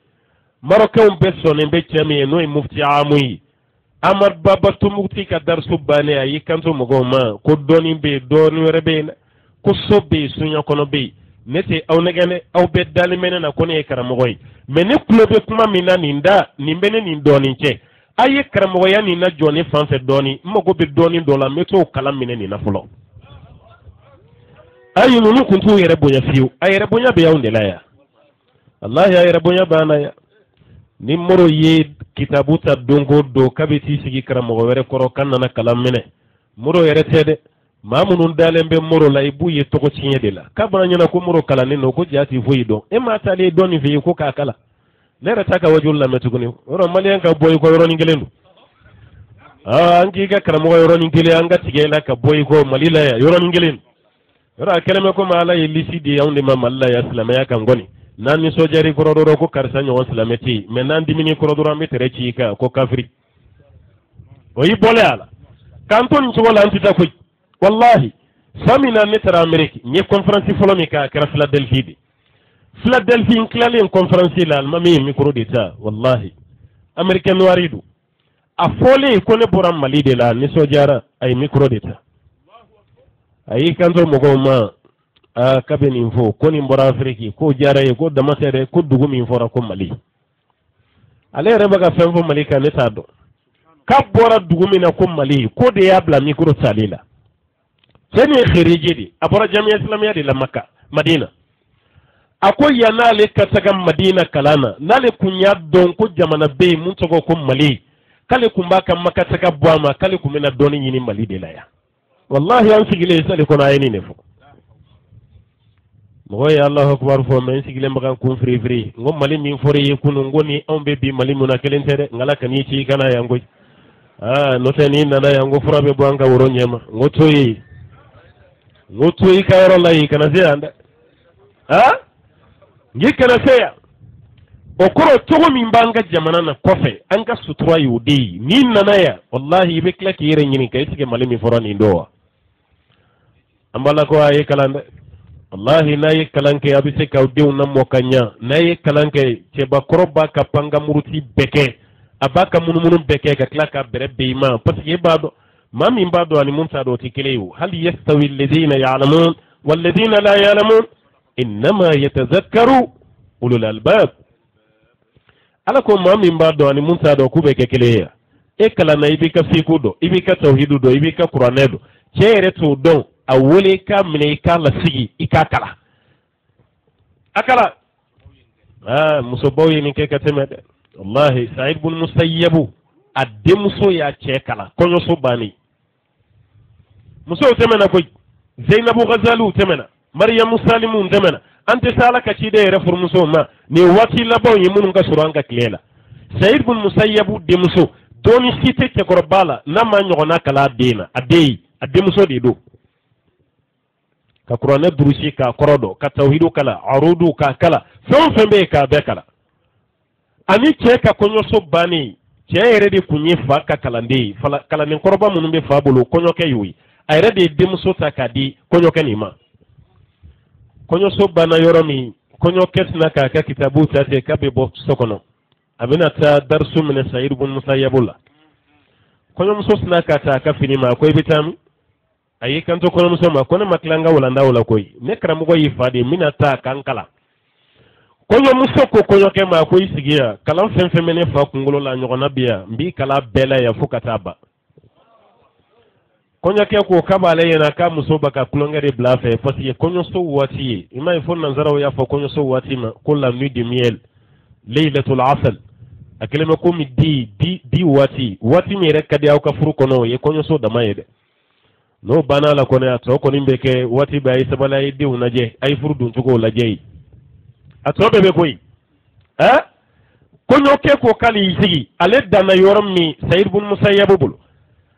Marokɛnw bɛɛ sɔnnen bɛ cɛ min ye n'o ye mufti amu ye Amadu Baba Tombouctou ka dariso bannen a y'i kanto mɔgɔw ma ko dɔɔnin bɛ yen dɔɔnin wɛrɛ bɛ yen dɛ ko so bɛ yen soɲɛ kɔnɔ bɛ yen ne tɛ aw nɛgɛn dɛ aw bɛɛ dalen bɛ ne na ko ne ye karamɔgɔ ye mais ne tulo bɛ kuma min na nin bɛ ne nin dɔɔnin cɛ a ye karamɔgɔya nin na jɔ ne fan fɛ dɔɔnin n mago bɛ dɔɔnin dɔ la n bɛ t'o kalan minɛ nin na fɔlɔ ayi ninnu tun t'u yɛrɛ bonya fiyewu a yɛrɛ bonya bɛ y'anw de la yan wallahi a yɛrɛ bonya b'an na yan ni Moro ye kitabu ta don o don k'a bɛ t'i sigi karamɔgɔ wɛrɛ kɔrɔ k'a nana kalan minɛ Moro yɛrɛ tɛ dɛ maa minnu dalen bɛ Moro la i b'u ye tɔgɔ tiɲɛ de la k'a bɔra ɲɛna ko Moro kalannen don ko jaa t'i foyi dɔn e m'a taalen dɔn nin fɛ yen ko k'a kala ne yɛrɛ t'a ka wajulu lamɛn tuguni yɔrɔ maliyɛn ka bɔ i kɔ yɔrɔnin kelen don an k'i ka karamɔgɔ yɔrɔnin kelen an ka tigɛ la ka bɔ i kɔ Mali la yan yɔrɔnin kelen yɔrɔ a kɛlen bɛ komi Ala ye lisi di anw de ma Mali la yan silamɛya kan kɔni n'an nisɔndiyara i kɔrɔ dɔrɔn ko karisa ɲɔgɔn silamɛ tɛ yen mais n'an dimini kɔrɔ dɔrɔn an bɛ tɛrɛ ci i kan ko kafiri o y'i bɔlen a la k'an to nin cogo la an tɛ taa koyi wallahi san min na ne taara Amérique n ye conférence fɔlɔ min kɛ a kɛra Philadelphie de Philadelphie n tilalen conférence la alimami ye micro de ta wallahi américain noir don a fɔlen ko ne bɔra Mali de la nisɔndiyara a ye micro de ta a y'i kanto mɔgɔw ma k'a bɛ nin fɔ ko nin bɔra Afiriki k'o diyara ye ko dama tɛ dɛ ko dugu min fɔra ko Mali ale yɛrɛ bɛ ka fɛn fɔ Mali kan ne t'a dɔn k'a bɔra dugu min na ko Mali ko de y'a bila micro tali la cɛ nin ye xerije de a bɔra jamiya islamiya de la Maka Madina a ko yan n'ale ka taga Madina kalan na n'ale kun y'a dɔn ko jamana bɛ yen mun tɔgɔ ko Mali k'ale kun b'a ka Maka taga bɔ a ma k'ale kun bɛna dɔɔnin ɲini Mali de la yan wallahi an sigilen sali kɔnɔ a ye nin de fɔ mɔgɔ ye Allahu akbar fɔ mais n sigilen bɛ ka n kun firifiri n ko Mali min fɔra i ye kunun n ko ni anw bɛ bi Mali mun na kelen tɛ dɛ n Ala kan'i ci i kana yan koyi n'o tɛ n'i nana yan n ko fura bɛ bɔ an ka woro ɲɛma n ko to yen n ko to i ka yɔrɔ la yen kana se yan dɛ n'i kana se yan o kɔrɔ cogo min b'an ka jamana na kɔfɛ an ka sutura y'o de ye n'i nana yan wallahi i bɛ tila k'i yɛrɛ ɲininka est-ce que Mali min fɔra nin don wa an b'a la ko a ye kalan dɛ wallahi nayi kalanke abise ka dew na mokanya nayi kalanke ceba koroba ka panga muruti beke abaka munumunu beke ka klaka bere beima parce que bado mami bado ani munta do tikeleyu hal yastawi alladhina ya'lamun walladhina la ya'lamun inma yatadhakkaru ulul albab ala ko mami bado ani munta do kubeke keleya e kala na ibika fikudo ibika tauhidu do ibika qur'anedo chere to don awole ka mine ka la sigi ikakala akala musobawi ni ke katemede wallahi Sa'id ibn Musayyab ademso ya chekala konyo so bani muso temena koy Zainabu Ghazalu temena Maryam Salimu temena ante sala ka ci de refur muso ma ni wati la bon yimun nga suranga klela Sa'id ibn Musayyab demso doni site ke korbala na ma nyona kala dina adei ademso de do ka qur'ane durusi ka korodo ka tawhidu kala arudu ka kala fembe ka be kala ani che ka konyo so bani che ere de kunyi fa ka kala ndi fala kala nin koroba munun be fa bolo konyo ke yuyi ayre de demso ta ka di konyo ke ni ma konyo so bana yoromi konyo kesna ka ka kitabu ta te ka be bo sokono abina ta darsu min Sa'id ibn Musayyabullah konyo muso sna ka ta ka fini ma ko ibitami ayi kanto kono musoma kono maklanga wala ndawla koy ne karamugo yi fade minata kankala konyo musoko konyo ke ma koy sigiya kala femene fa kungulo la nyogona biya mbi kala bela ya fukataba konyo ke ko kabale yana ka musoba ka kulongere blafe parce que konyo so wati ima ifon nanzara ya fa konyo so wati ma kulla nuit de miel laylatul asal akelema ko mi di wati mi rek kadi ka furu kono ye konyo so dama yede no bana la kone ato ko nimbe ke wati be ay sabala ay diw naje ay furdun tugo la jeyi ato be koy ko nyoke ko kali sigi ale dana yoram mi Sa'id ibn Musayyab bulu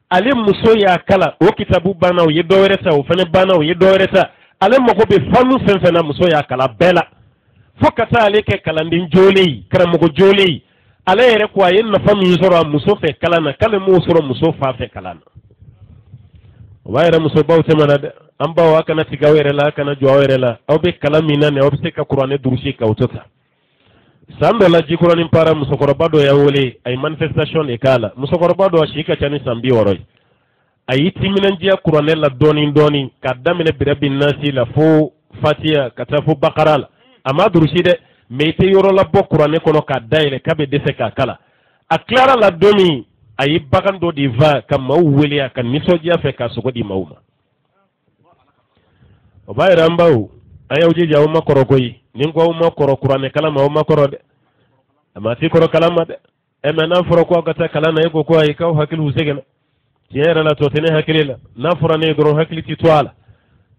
ale muso ya kala o kitabu bana o yedo wereta o fene bana o yedo wereta ale mako be fanu fenfena muso ya kala bela fokata ale ke kala ndin jolei kara mako jolei ale yere ko ayen na famu zoro muso fe kala na kala mo zoro muso fa fe kala na wayra muso bawte manade amba wa kana tigawere la kana jowere la aw be kalamina ne obse ka qur'ane durusi ka utota sando la ji qur'ani para muso korobado ya wole ay manifestation e kala muso korobado ashika chani sambi woroy ay timinan ji qur'ane la doni ka damine birabin nasi la fo fatiha kata fo baqara la ama durusi de mete yoro la bo qur'ane kono ka daile kabe dese ka kala aklara la doni ayi bagan do di va ka mawweli aka nisoja fe ka sogo di mawma o bayra mbaw ayaw je jaw ma koro koy nin ko ma koro qur'ane kala ma koro de ama ti koro kala ma de e mena foro ko gata kala na ko ko ay kaw hakilu segena tiere la to tene hakilila na furane do hakili ti toala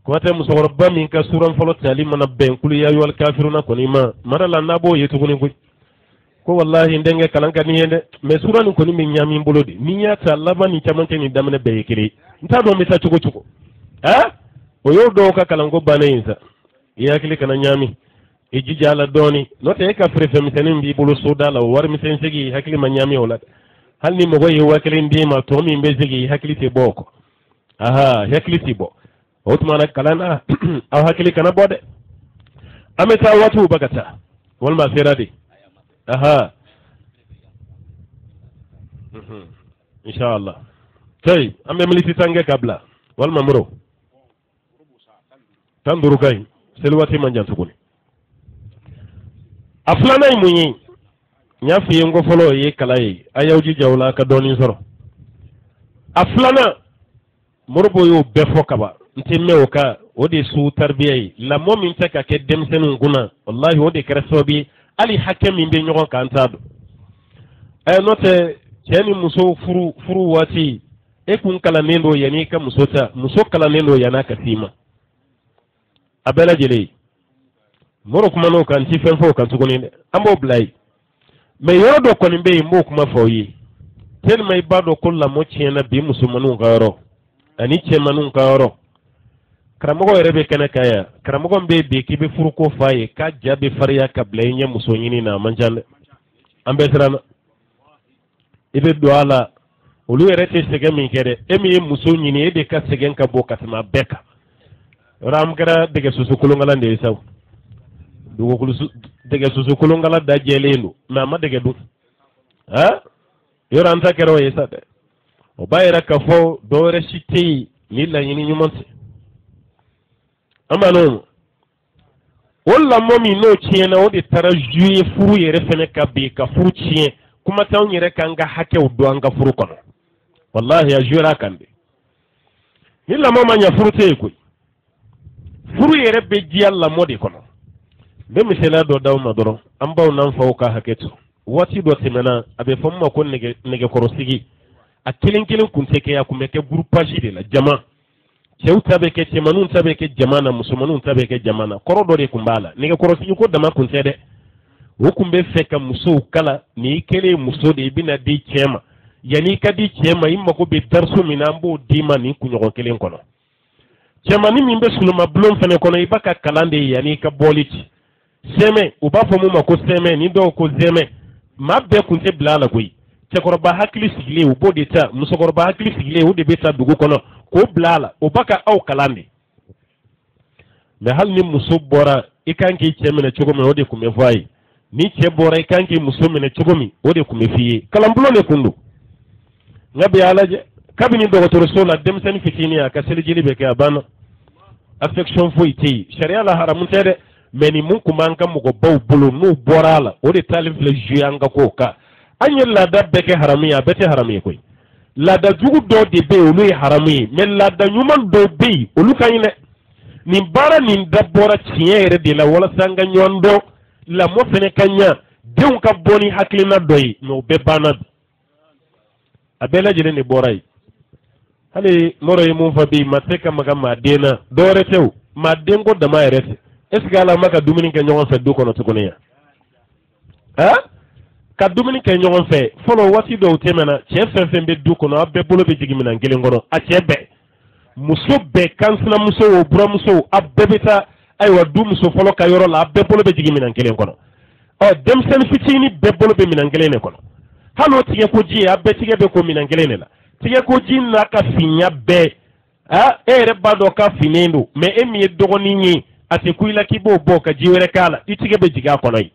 ko ta musawar ba min ka suran folo talim na ben kulu ya yul kafiruna ko ni ma marala nabo yetu ko ni ko wallahi ndenge kalanka ni yende me surani ko ni min nyami bolodi ni nyata labani tamante ni damne be yekiri nta do meta chuko o yodo ka kalango banayinsa yakili kana nyami e jijala doni note ka frefe mitanin bi bulu soda la war mi sensegi hakili ma nyami wala hal ni mo goyi wakili ndima to mi mbezegi hakili te boko hakili ti bo otmana kalana aw hakili kana bode ameta watu bagata wal ma seradi inshallah tay ambe militi tange kabla wal mamro tanduru kay selwati manjan sukuni aflana imunyi nyafi ngo folo ye kalay ayawji jawla ka doni soro aflana morbo yo befo kaba ntemme o ka odi su tarbiyai la momin taka ke demsenu guna wallahi odi kresobi ali hakemi be nyogon kantado note cheni muso furu wati e kun kala nendo yani ka muso kala nendo yana kasima abela jeli moro kuma no kan ti fenfo kan tuguni de ambo blai me yodo ko ni be mo kuma foyi tel may bado kullu mo chena bi musumanu garo ani chemanu garo karamogo rebe kana kaya karamogo be kibe furu ko faye ka jabe fariya ka blainya muso nyini na manjal ambe sirana ibe do ala olu rete sege min kede emi muso nyini ebe ka segen ka bo katma beka ram gara dege susu kulungala nde saw dugo kulusu dege susu kulungala da jelendo na ma dege du ha yoro anta kero yesa de o bayira ka fo do resiti ni la yini nyumonte amano wala momi no tiena o de tara juye furu yere fene ka be ka furu tien kuma taw nyere kanga hake o do anga furu kono wallahi ya jura kande ni la mama nya furu te ko furu yere be ji alla modi kono be misela do dawma doro ambaw nan fawka haketo wati do temena abe famma ko nege korosigi a kilin kunte ke ya kuma ke groupage de la jama cew tabe ke cemanun tabe ke jamana musumanun tabe ke jamana korodo de kumbala nege korosigi ko dama kunte de wokumbe feka muso kala ni kele muso de bina di chema yani kadi chema imma ko be darsu minambo dima ni kunyo kelen kono chema ni mimbe suluma blom fene kono ibaka kalande yani ka boliti seme ubafo mu mako seme ni do ko zeme mabbe kunte blala koyi cekoroba hakili sigile u bodeta musokoroba hakili sigile u de beta dugu kono ko blala ubaka au kalande me hal ni muso bora ikanki chemene chogomi ode kumevai ni che bora ikanki muso mene chogomi ode kumefiye kalambulo ne kundu ngabe alaje kabini docteur sola demsen fitini aka selijili beke abana affection foiti sharia la haramun tede meni mun kumanga mugo baw bulu nu borala ode talif le juyanga ko ka anyel la da beke haramiya bete haramiya koy la da jugu do de be olu harami men la da nyuman do be olu kayne ni bara ni dabora tiere de la wala sanga nyondo la mo fene kanya deun ka boni haklina doyi no be banad abela jene ni boray hali moro yi mun fabi mateka maga madena dore tew madengo da ma erete est-ce ala maka dumini ke nyon fe du kono tukuniya ha ka dumini ke nyon fe folo wati do temena che fe be du kono abbe bolo be jigimina ngele ngono a chebe muso be kansna muso wo bura muso abbe beta ay wa du muso folo ka yoro la abbe bolo be jigimina ngele ngono o dem sen fitini be bolo be mina ngele ne kono halo tige ko ji abbe tige be ko mina ngele ne la tige ko ji na ka finya be ha ere bado ka finendo me emi dogoni ni ate kuila kibo boka jiwere kala itige be jiga kono yi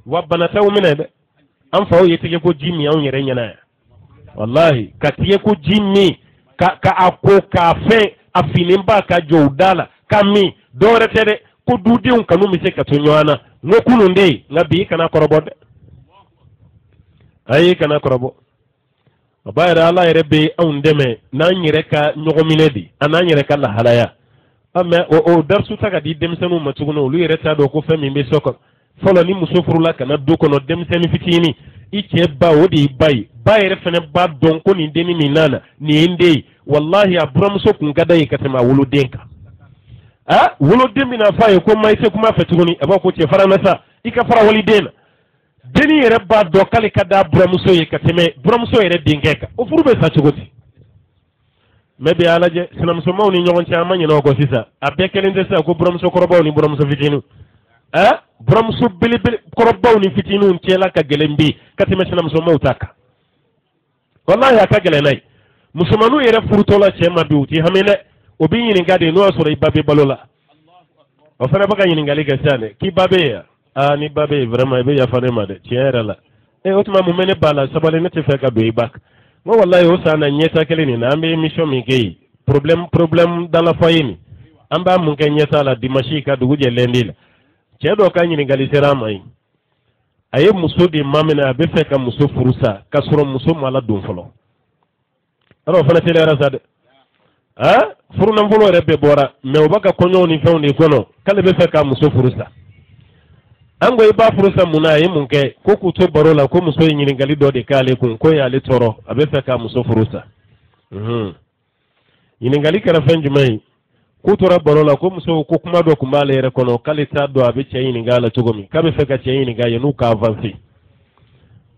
wabana taw mina de am faw yetige ko jimi on yere nyana wallahi ka tige ko jimi ka akko ka fe afinimba ka jowdala kami dore tede ko dudi on kanu mi se ka to nyana ngokunu ndey ngabi kana korobode ayi kana korobo bayra ala yerebe on deme nan yere ka nyogominedi anan yere ka la halaya amma o darsu taga di demsenu matuguno lu yere ta do ko fami be soko folo ni muso furula kana do kono demseni fitini ike ba wodi bayre fene ba don ko ni deni ni nana ni ende wallahi abram so kun gada yikatama wulu denka wulu dembi na faye ko mai se kuma fatuguni aba ko ce faranasa ika fara wali dena deni yere ba do kale kada abram so yikatame abram so yere dengeka o furube sa chogoti mebe alaje sinam so mawni nyogon ci amani no ko sisa abekelinde sa ko abram so korobaw ni abram so fitinu abram so bili korobaw ni fitinu ntela ka gelembi katime sinam so mawtaka wallahi aka gelenay musumanu yere furutola chema biuti hamene obi yini ngade no asura ibabe balola o fere baka yini ngali gasane ki babe ya ni babe vraiment be ya fane made tiere la otuma mu mene bala sabale ne te feka do ibak mo wallahi o sana nyeta kele ni na ambe mission mi gay problem dans la foyer ni amba mun ke nyeta la dimashi ka duguje lendila cedo ka yini ngali serama yi aye muso de mamena be feka muso furusa kasoro muso mala dum folo aro fana tele rasade furu nan folo rebe bora me obaka konyo ni fewni kono kale be feka muso furusa ango iba furusa muna yi munke ko ku to barola ko muso yini ngali do de kale kun ko ya le toro abe feka muso furusa yini ngali kara fenju mai ku tora barola ko muso ko kuma do kuma le re kono kale ta do abe che yini ngala tugomi kabe feka che yini ga yenu ka avancer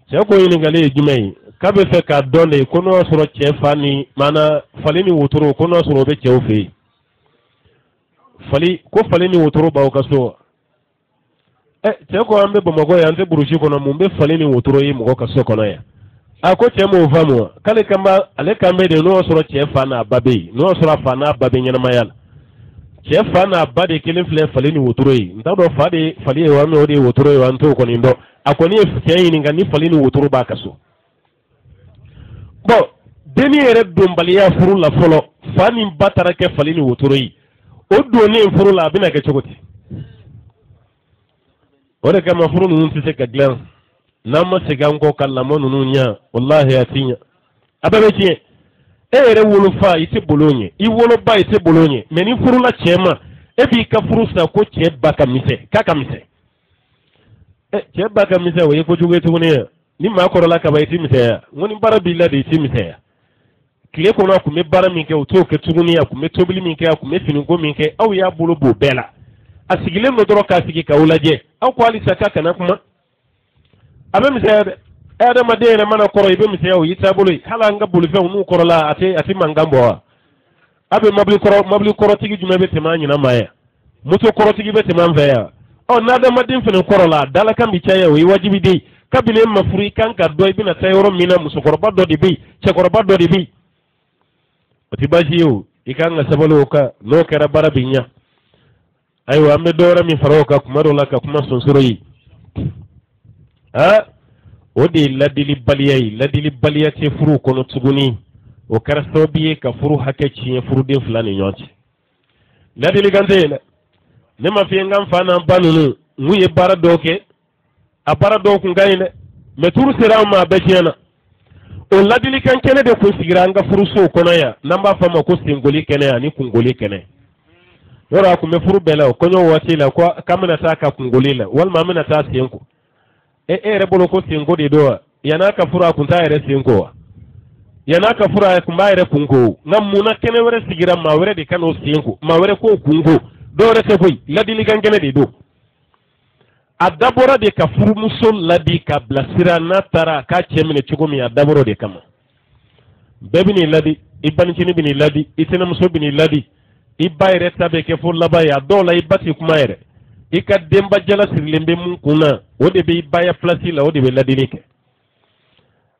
che ko yini ngali jumai kabe feka dole kono soro che fani mana falini wotoro kono soro be che ofe fali ko falini wotoro ba o kaso che ko ambe bomogo ya ante burushi kono mumbe falini wotoro yi mo ka so kono ya ako che mo famu kale kamba ale kambe de no soro che fana babe no soro fana babe nyana mayal cɛ fa n'a ba de kelen filɛ falen ni wotoro ye n t'a dɔn fa de fali ye wa o de ye wotoro ye wa n t'o kɔni dɔn a kɔni ye cɛ ɲininka ni fali ni wotoro b'a ka so bon denni yɛrɛ donbaliya furu la fɔlɔ fa ni ba taara kɛ fali ni wotoro ye o donnen furu la a bɛna kɛ cogo di o de kama furu ninnu tɛ se ka dilan n'an ma segin an kɔ ka lamɔ ninnu ɲɛ walahi a ti ɲɛ a bɛɛ bɛ tiɲɛ e yɛrɛ wolofa i tɛ bolo ɲɛ i woloba i tɛ bolo ɲɛ mɛ ni furula cɛ ma e b'i ka furu sa ko cɛ ba ka misɛn k'a ka misɛn cɛ ba ka misɛn o ye kojugu ye tuguni ya ni maa kɔrɔla kaba i tɛ misɛnya n ko ni baara b'i la de i tɛ misɛnya tile kɔnɔ a kun bɛ baara min kɛ o t'o kɛ tuguni a kun bɛ tobili min kɛ a kun bɛ finiko min kɛ aw y'a bolo b'o bɛɛ la a sigilen don dɔrɔn k'a sigi k'aw lajɛ aw ko halisa k'a kana kuma a bɛ misɛnya dɛ adamaden yɛrɛ mana kɔrɔ i bɛ misɛnya o y'i taabolo ye hali an ka bolifɛnw n'u kɔrɔla a tɛ mankan bɔ wa a bɛ mobili kɔrɔtigi jumɛn bɛ tɛmɛ an ɲina ma yan moto kɔrɔtigi bɛ tɛmɛ an fɛ yan n'adamaden fana kɔrɔla dalakan bɛ caya o ye wajibiden kabini e ma furu i kan ka dɔn i bɛna taa yɔrɔ min na musokɔrɔba dɔ de bɛ yen cɛkɔrɔba dɔ de bɛ yen o tɛ baasi ye o i kan ka sabali o kan n'o kɛra baara bɛ ɲɛ ayiwa an bɛ dɔ wɛrɛ min fara o kan kuma dɔw la ka kuma sonsoro ye o de ye ladilibaliya ye ladilibaliya tɛ furu kɔnɔ tuguni o kɛra sababu ye ka furu hakɛ tiɲɛ furuden fila ni ɲɔgɔn cɛ ladilikan tɛ yen dɛ ne ma f'i ye n ka n fa n'an ba ninnu n'u ye baara dɔw kɛ a baara dɔw kun ka ɲi dɛ mɛ turu sera an ma a bɛɛ tiɲɛna o ladilikan kɛnɛ de kun sigira an ka furusow kɔnɔ yan n'an b'a fɔ a ma ko sengoli kɛnɛ ani kungoli kɛnɛ yɔrɔ a kun bɛ furu bɛɛ la o kɔɲɔ waati la k'an bɛna taa ka kungoli la walima an bɛna taa senko e yɛrɛ bolo ko senko de don wa yan'a ka furu a kun t'a yɛrɛ senko wa yan'a ka furu a kun b'a yɛrɛ kunko nka munna kɛnɛ wɛrɛ sigira maa wɛrɛ de ka n'o senko maa wɛrɛ k'o kunko dɔw wɛrɛ tɛ koyi ladilikan kɛnɛ de don a dabɔra de ka furumuso ladi ka bilasira n'a taara a k'a cɛ minɛ cogo min a dabɔra de kama bɛɛ bɛ n'i ladi i banicinin bɛ n'i ladi i tɛnɛmuso bɛ n'i ladi i ba yɛrɛ ta bɛ kɛ fo laban ye a dɔw la i ba tɛ kuma yɛrɛ i ka denba jala sirilen bɛ mun kun na o de bɛ i ba ya pilasi la o de bɛ ladili kɛ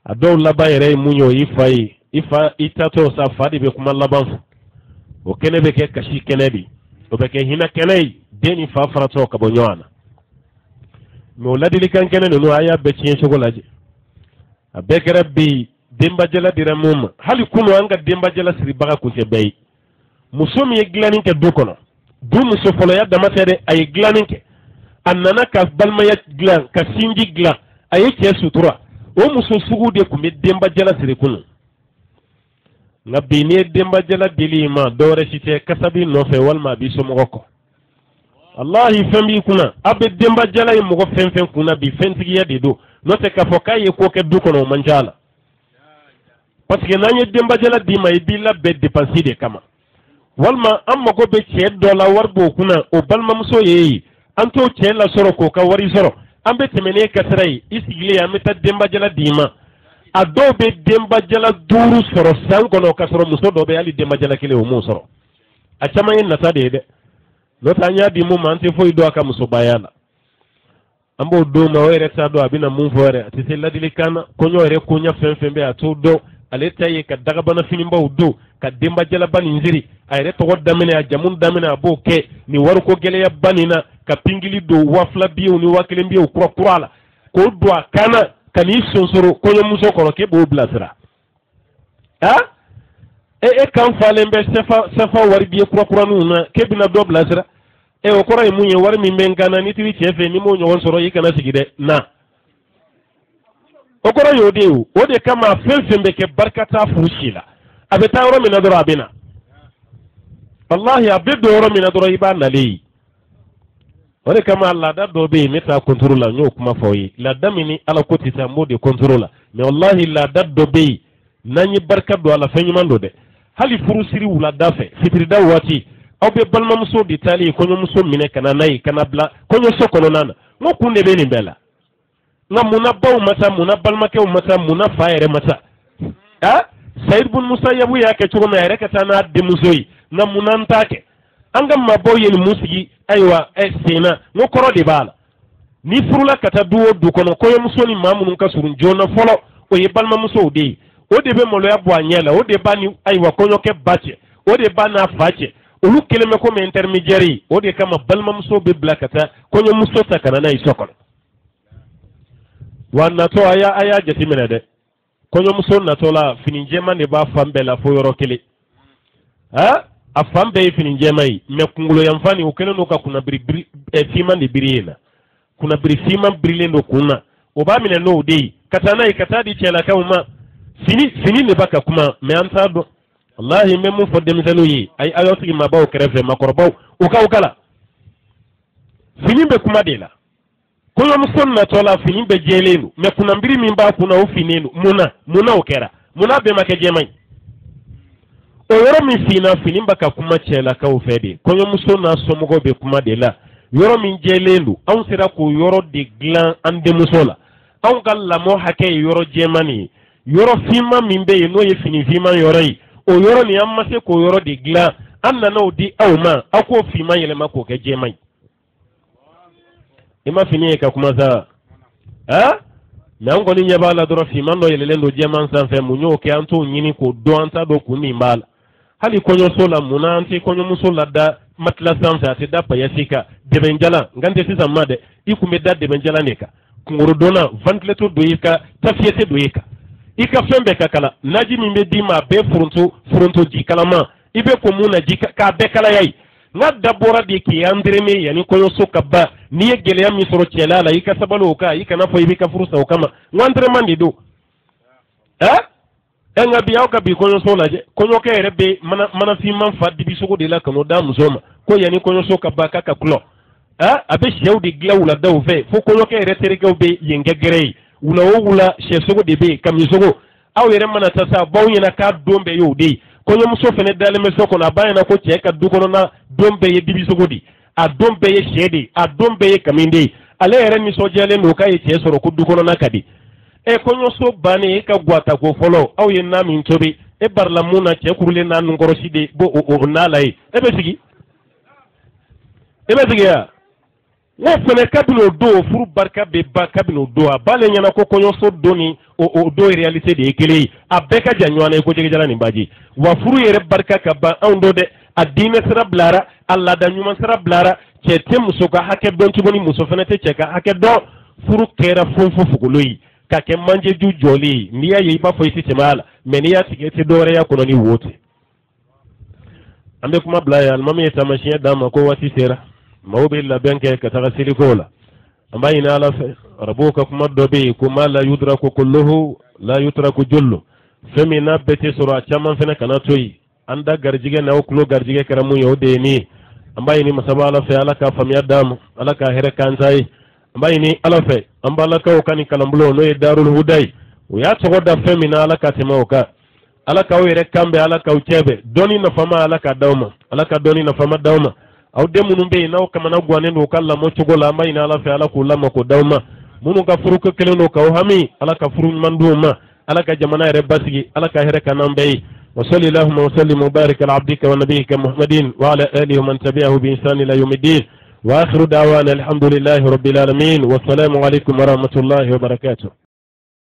a dɔw laban yɛrɛ ye mun ye o y'i fa ye i taatɔ sa fa de bɛ kuma laban fɔ o kɛnɛ bɛ kɛ kasi kɛnɛ de o bɛ kɛ hinɛ kɛnɛ ye den ni fa faratɔ ka bɔ ɲɔgɔn na mɛ o ladilikan kɛnɛ ninnu a y'a bɛɛ tiɲɛ cogo lajɛ a bɛɛ kɛra bi denba jala dira mun ma hali kunu an ka denba jala siribaga kun tɛ bɛɛ ye muso min ye dilanni kɛ du kɔnɔ du muso fɔlɔya dama tɛ dɛ a ye dilanni kɛ a nana ka balimaya dilan ka sinji dilan a ye cɛ sutura o muso sugu de tun bɛ denba jala siri kunu nka bi n'i ye denba jala dili ma dɔwɛrɛ si tɛ kasa b'i nɔfɛ walima a b'i somɔgɔ kɔ wallahi fɛn b'i kunna a bɛ denba jala ye mɔgɔ fɛn fɛn kunna bi fɛntigiya de don n'o tɛ k'a fɔ k'a ye ko kɛ du kɔnɔ o man ca la parce que n'an ye denba jala d'i ma i b'i labɛn dépense de kama walima an mago bɛ cɛ dɔ la wari b'o kunna o balimamuso ye an t'o cɛ lasɔrɔ k'o ka wari sɔrɔ an bɛ tɛmɛ n'e ka sira ye i sigilen an bɛ taa denba jala d'i ma a dɔw bɛ denba jala 5 sɔrɔ san kɔnɔ k'a sɔrɔ muso dɔ bɛ hali denba jala 1 o m'o sɔrɔ a caman ye nata de ye dɛ n'o tɛ an y'a di mun ma an tɛ foyi dɔn a ka musobaya la an b'o don ma o yɛrɛ t'a dɔn a bɛna mun fɔ yɛrɛ a tɛ se ladilikan na kɔɲɔ yɛrɛ koɲa fɛn fɛn bɛ a t'o dɔn ale ta ye ka dagabana finibaw don ka denba jalaba nin siri a yɛrɛ tɔgɔ daminɛ a jamu daminɛ a b'o kɛ nin wariko gɛlɛya ba nin na ka pingili don 2000 biyew ni 1000 biyew kura kura la k'o don a kan na ka n'i sonsoro kɔɲɔmuso kɔrɔ k'e b'o bilasira e kan falen bɛ safa wari biye kura kura ninnu na k'e bɛna dɔ bilasira o kɔrɔ ye mun ye wari min bɛ n kan na n'i t'i cɛ fɛ n'i m'o ɲɔgɔn sɔrɔ i kana sigi dɛ na o kɔrɔ y'o de ye o de kama fɛn fɛn bɛ kɛ barika t'a furu si la a bɛ taa yɔrɔ min na dɔrɔn a bɛ na wallahi a bɛ don yɔrɔ min na dɔrɔn i b'a nalen ye o de kama laada dɔ bɛ yen ne t'a contrôle la n y'o kuma fɔ aw ye laada min ni ala ko tɛ taa n b'o de contrôle la mais wallahi laada dɔ bɛ yen n'an ye barika don a la fɛn ɲuman don dɛ hali furusiri wulada fɛ fitirida waati aw bɛ balimamuso de taali kɔɲɔmuso minɛ ka na n'a ye ka na bila kɔɲɔso kɔnɔna na n ko kun de bɛ nin bɛɛ la nka munna baw ma taa munna balimakɛw ma taa munna fa yɛrɛ ma taa Sayid bun Musayabu y'a kɛ cogo min a yɛrɛ ka taa n'a denmuso ye nka munna n t'a kɛ an ka mabɔw ye nin mun sigi ayiwa sen na n ko kɔrɔ de b'a la ni furula ka taa du o du kɔnɔ kɔɲɔmuso ni maa minnu ka surun joona fɔlɔ o ye balimamusow de ye o de bɛ maloya bɔ a ɲɛ la o de b'a ni ayiwa kɔɲɔkɛ ba cɛ o de b'a n'a fa cɛ olu keleme ko me intermediary o de kama balma muso be blakata konyo muso ta kana na isokol wana to aya jati mena de konyo muso na to la fini jema ne ba fambe la fo yoro kele ha a fambe fini jema yi me kungulo yamfani o kele no ka kuna biri fima ne birina kuna biri fima brile no kuna o ba mine no de katana ikatadi chela kama fini ne baka kuma me anta do wallahi me mu fodde misalo yi ay ayoti ma baw krefe makorbaw o kala fini be kuma de la koyo musonna tola fini be jelelu me kuna mbiri mimba kuna o finenu muna okera muna be make jemai o yoro mi fina fini baka kuma chela ka o fede koyo musonna somogo be kuma de la yoro min jelelu on sira ko yoro de glan ande musola on galla mo hake yoro jemani yoro fima mimbe no ye fini fima yoro yi o yoro ni amma se ko yoro de glan anna no di awma ako fima yele mako ke jemai ima fini ka kuma za na ngoni nyaba la doro fima no yele ndo jeman san fe munyo ke anto nyini ko do anta do kuni mbala hali konyo sola muna anti konyo musola da matla san fa te da pa yasika de benjala ngande sisa made ikume da de benjala neka kunguru dona ventilator do yika tafiete do yika ika fembe kakala naji mimbe dima be fronto jikalama ibe ko muna jika ka be kala yayi nga dabora de ki andreme yani koyo soka ba ni yegele yami soro chelala ika sabalo ka ika na fo ibika furusa o kama ngandre mandi do nga biya ka bi koyo so laje koyo ke rebe mana fi man fa dibi sogo de la kano da muzoma ko yani koyo soka ba kaka klo abe shewdi glawla daw fe fo koyo ke retere ko be yengegere wula she sogo de be kam sogo aw yere mana tasa bawyina ka dombe yo de konyo muso fene dale me soko na bayina ko che ka dukono na dombe ye dibi sogodi a dombe ye shede a dombe ye kaminde ale yere ni so jele no ka ye che soro ko dukono na kadi konyo so bani ka gwata ko folo aw ye na min tobi barla muna che kurule na ngoro side bo o na lai ebe sigi ya wo fene kabino do furu barka be ba kabino do a bale nyana ko konyo so doni o do réalité de ekele abeka janywana ko jege jala ni baji wa furu yere barka ka ba ando de adine sara blara alla da nyuma sara blara chete musoka hake don tuboni muso fene te cheka hake do furu kera fonfo fukuloyi ka ke manje ju joli niya yi ba fo isi temala meniya tigete dore ya kono ni wote ambe kuma blaya almami tamashiya dama ko wati sera mawbe la benke ka tagasili kola ambayi na ala fe rabuka kuma dobe kuma la yudraku kulluhu la yutraku jullu femi na bete soro achaman fena kana toyi anda garjige na okulo garjige karamu yode ni ambayi ni masaba ala fe ala ka famiya dam ala ka here kantai ambayi ni ala fe ambala ka okani kalambulo no e darul hudai o ya togoda femi na ala ka temauka ala ka were kambe ala ka uchebe doni na fama ala ka dauma ala ka doni na fama dauma aw demunu be naw kamana gwanen do kala mo chogola ambayi na ala fe ala ko lamma ko dauma munu ka furu ko keleno ka hami ala ka furu manduma ala ka jamana re basigi ala ka here kanan bay wa sallallahu wa sallim wa barik ala abdika wa nabiyyika muhammadin wa ala alihi wa man tabi'ahu bi ihsan ila yawmiddin wa akhiru da'wana alhamdulillahi rabbil alamin wa assalamu alaykum wa rahmatullahi wa barakatuh.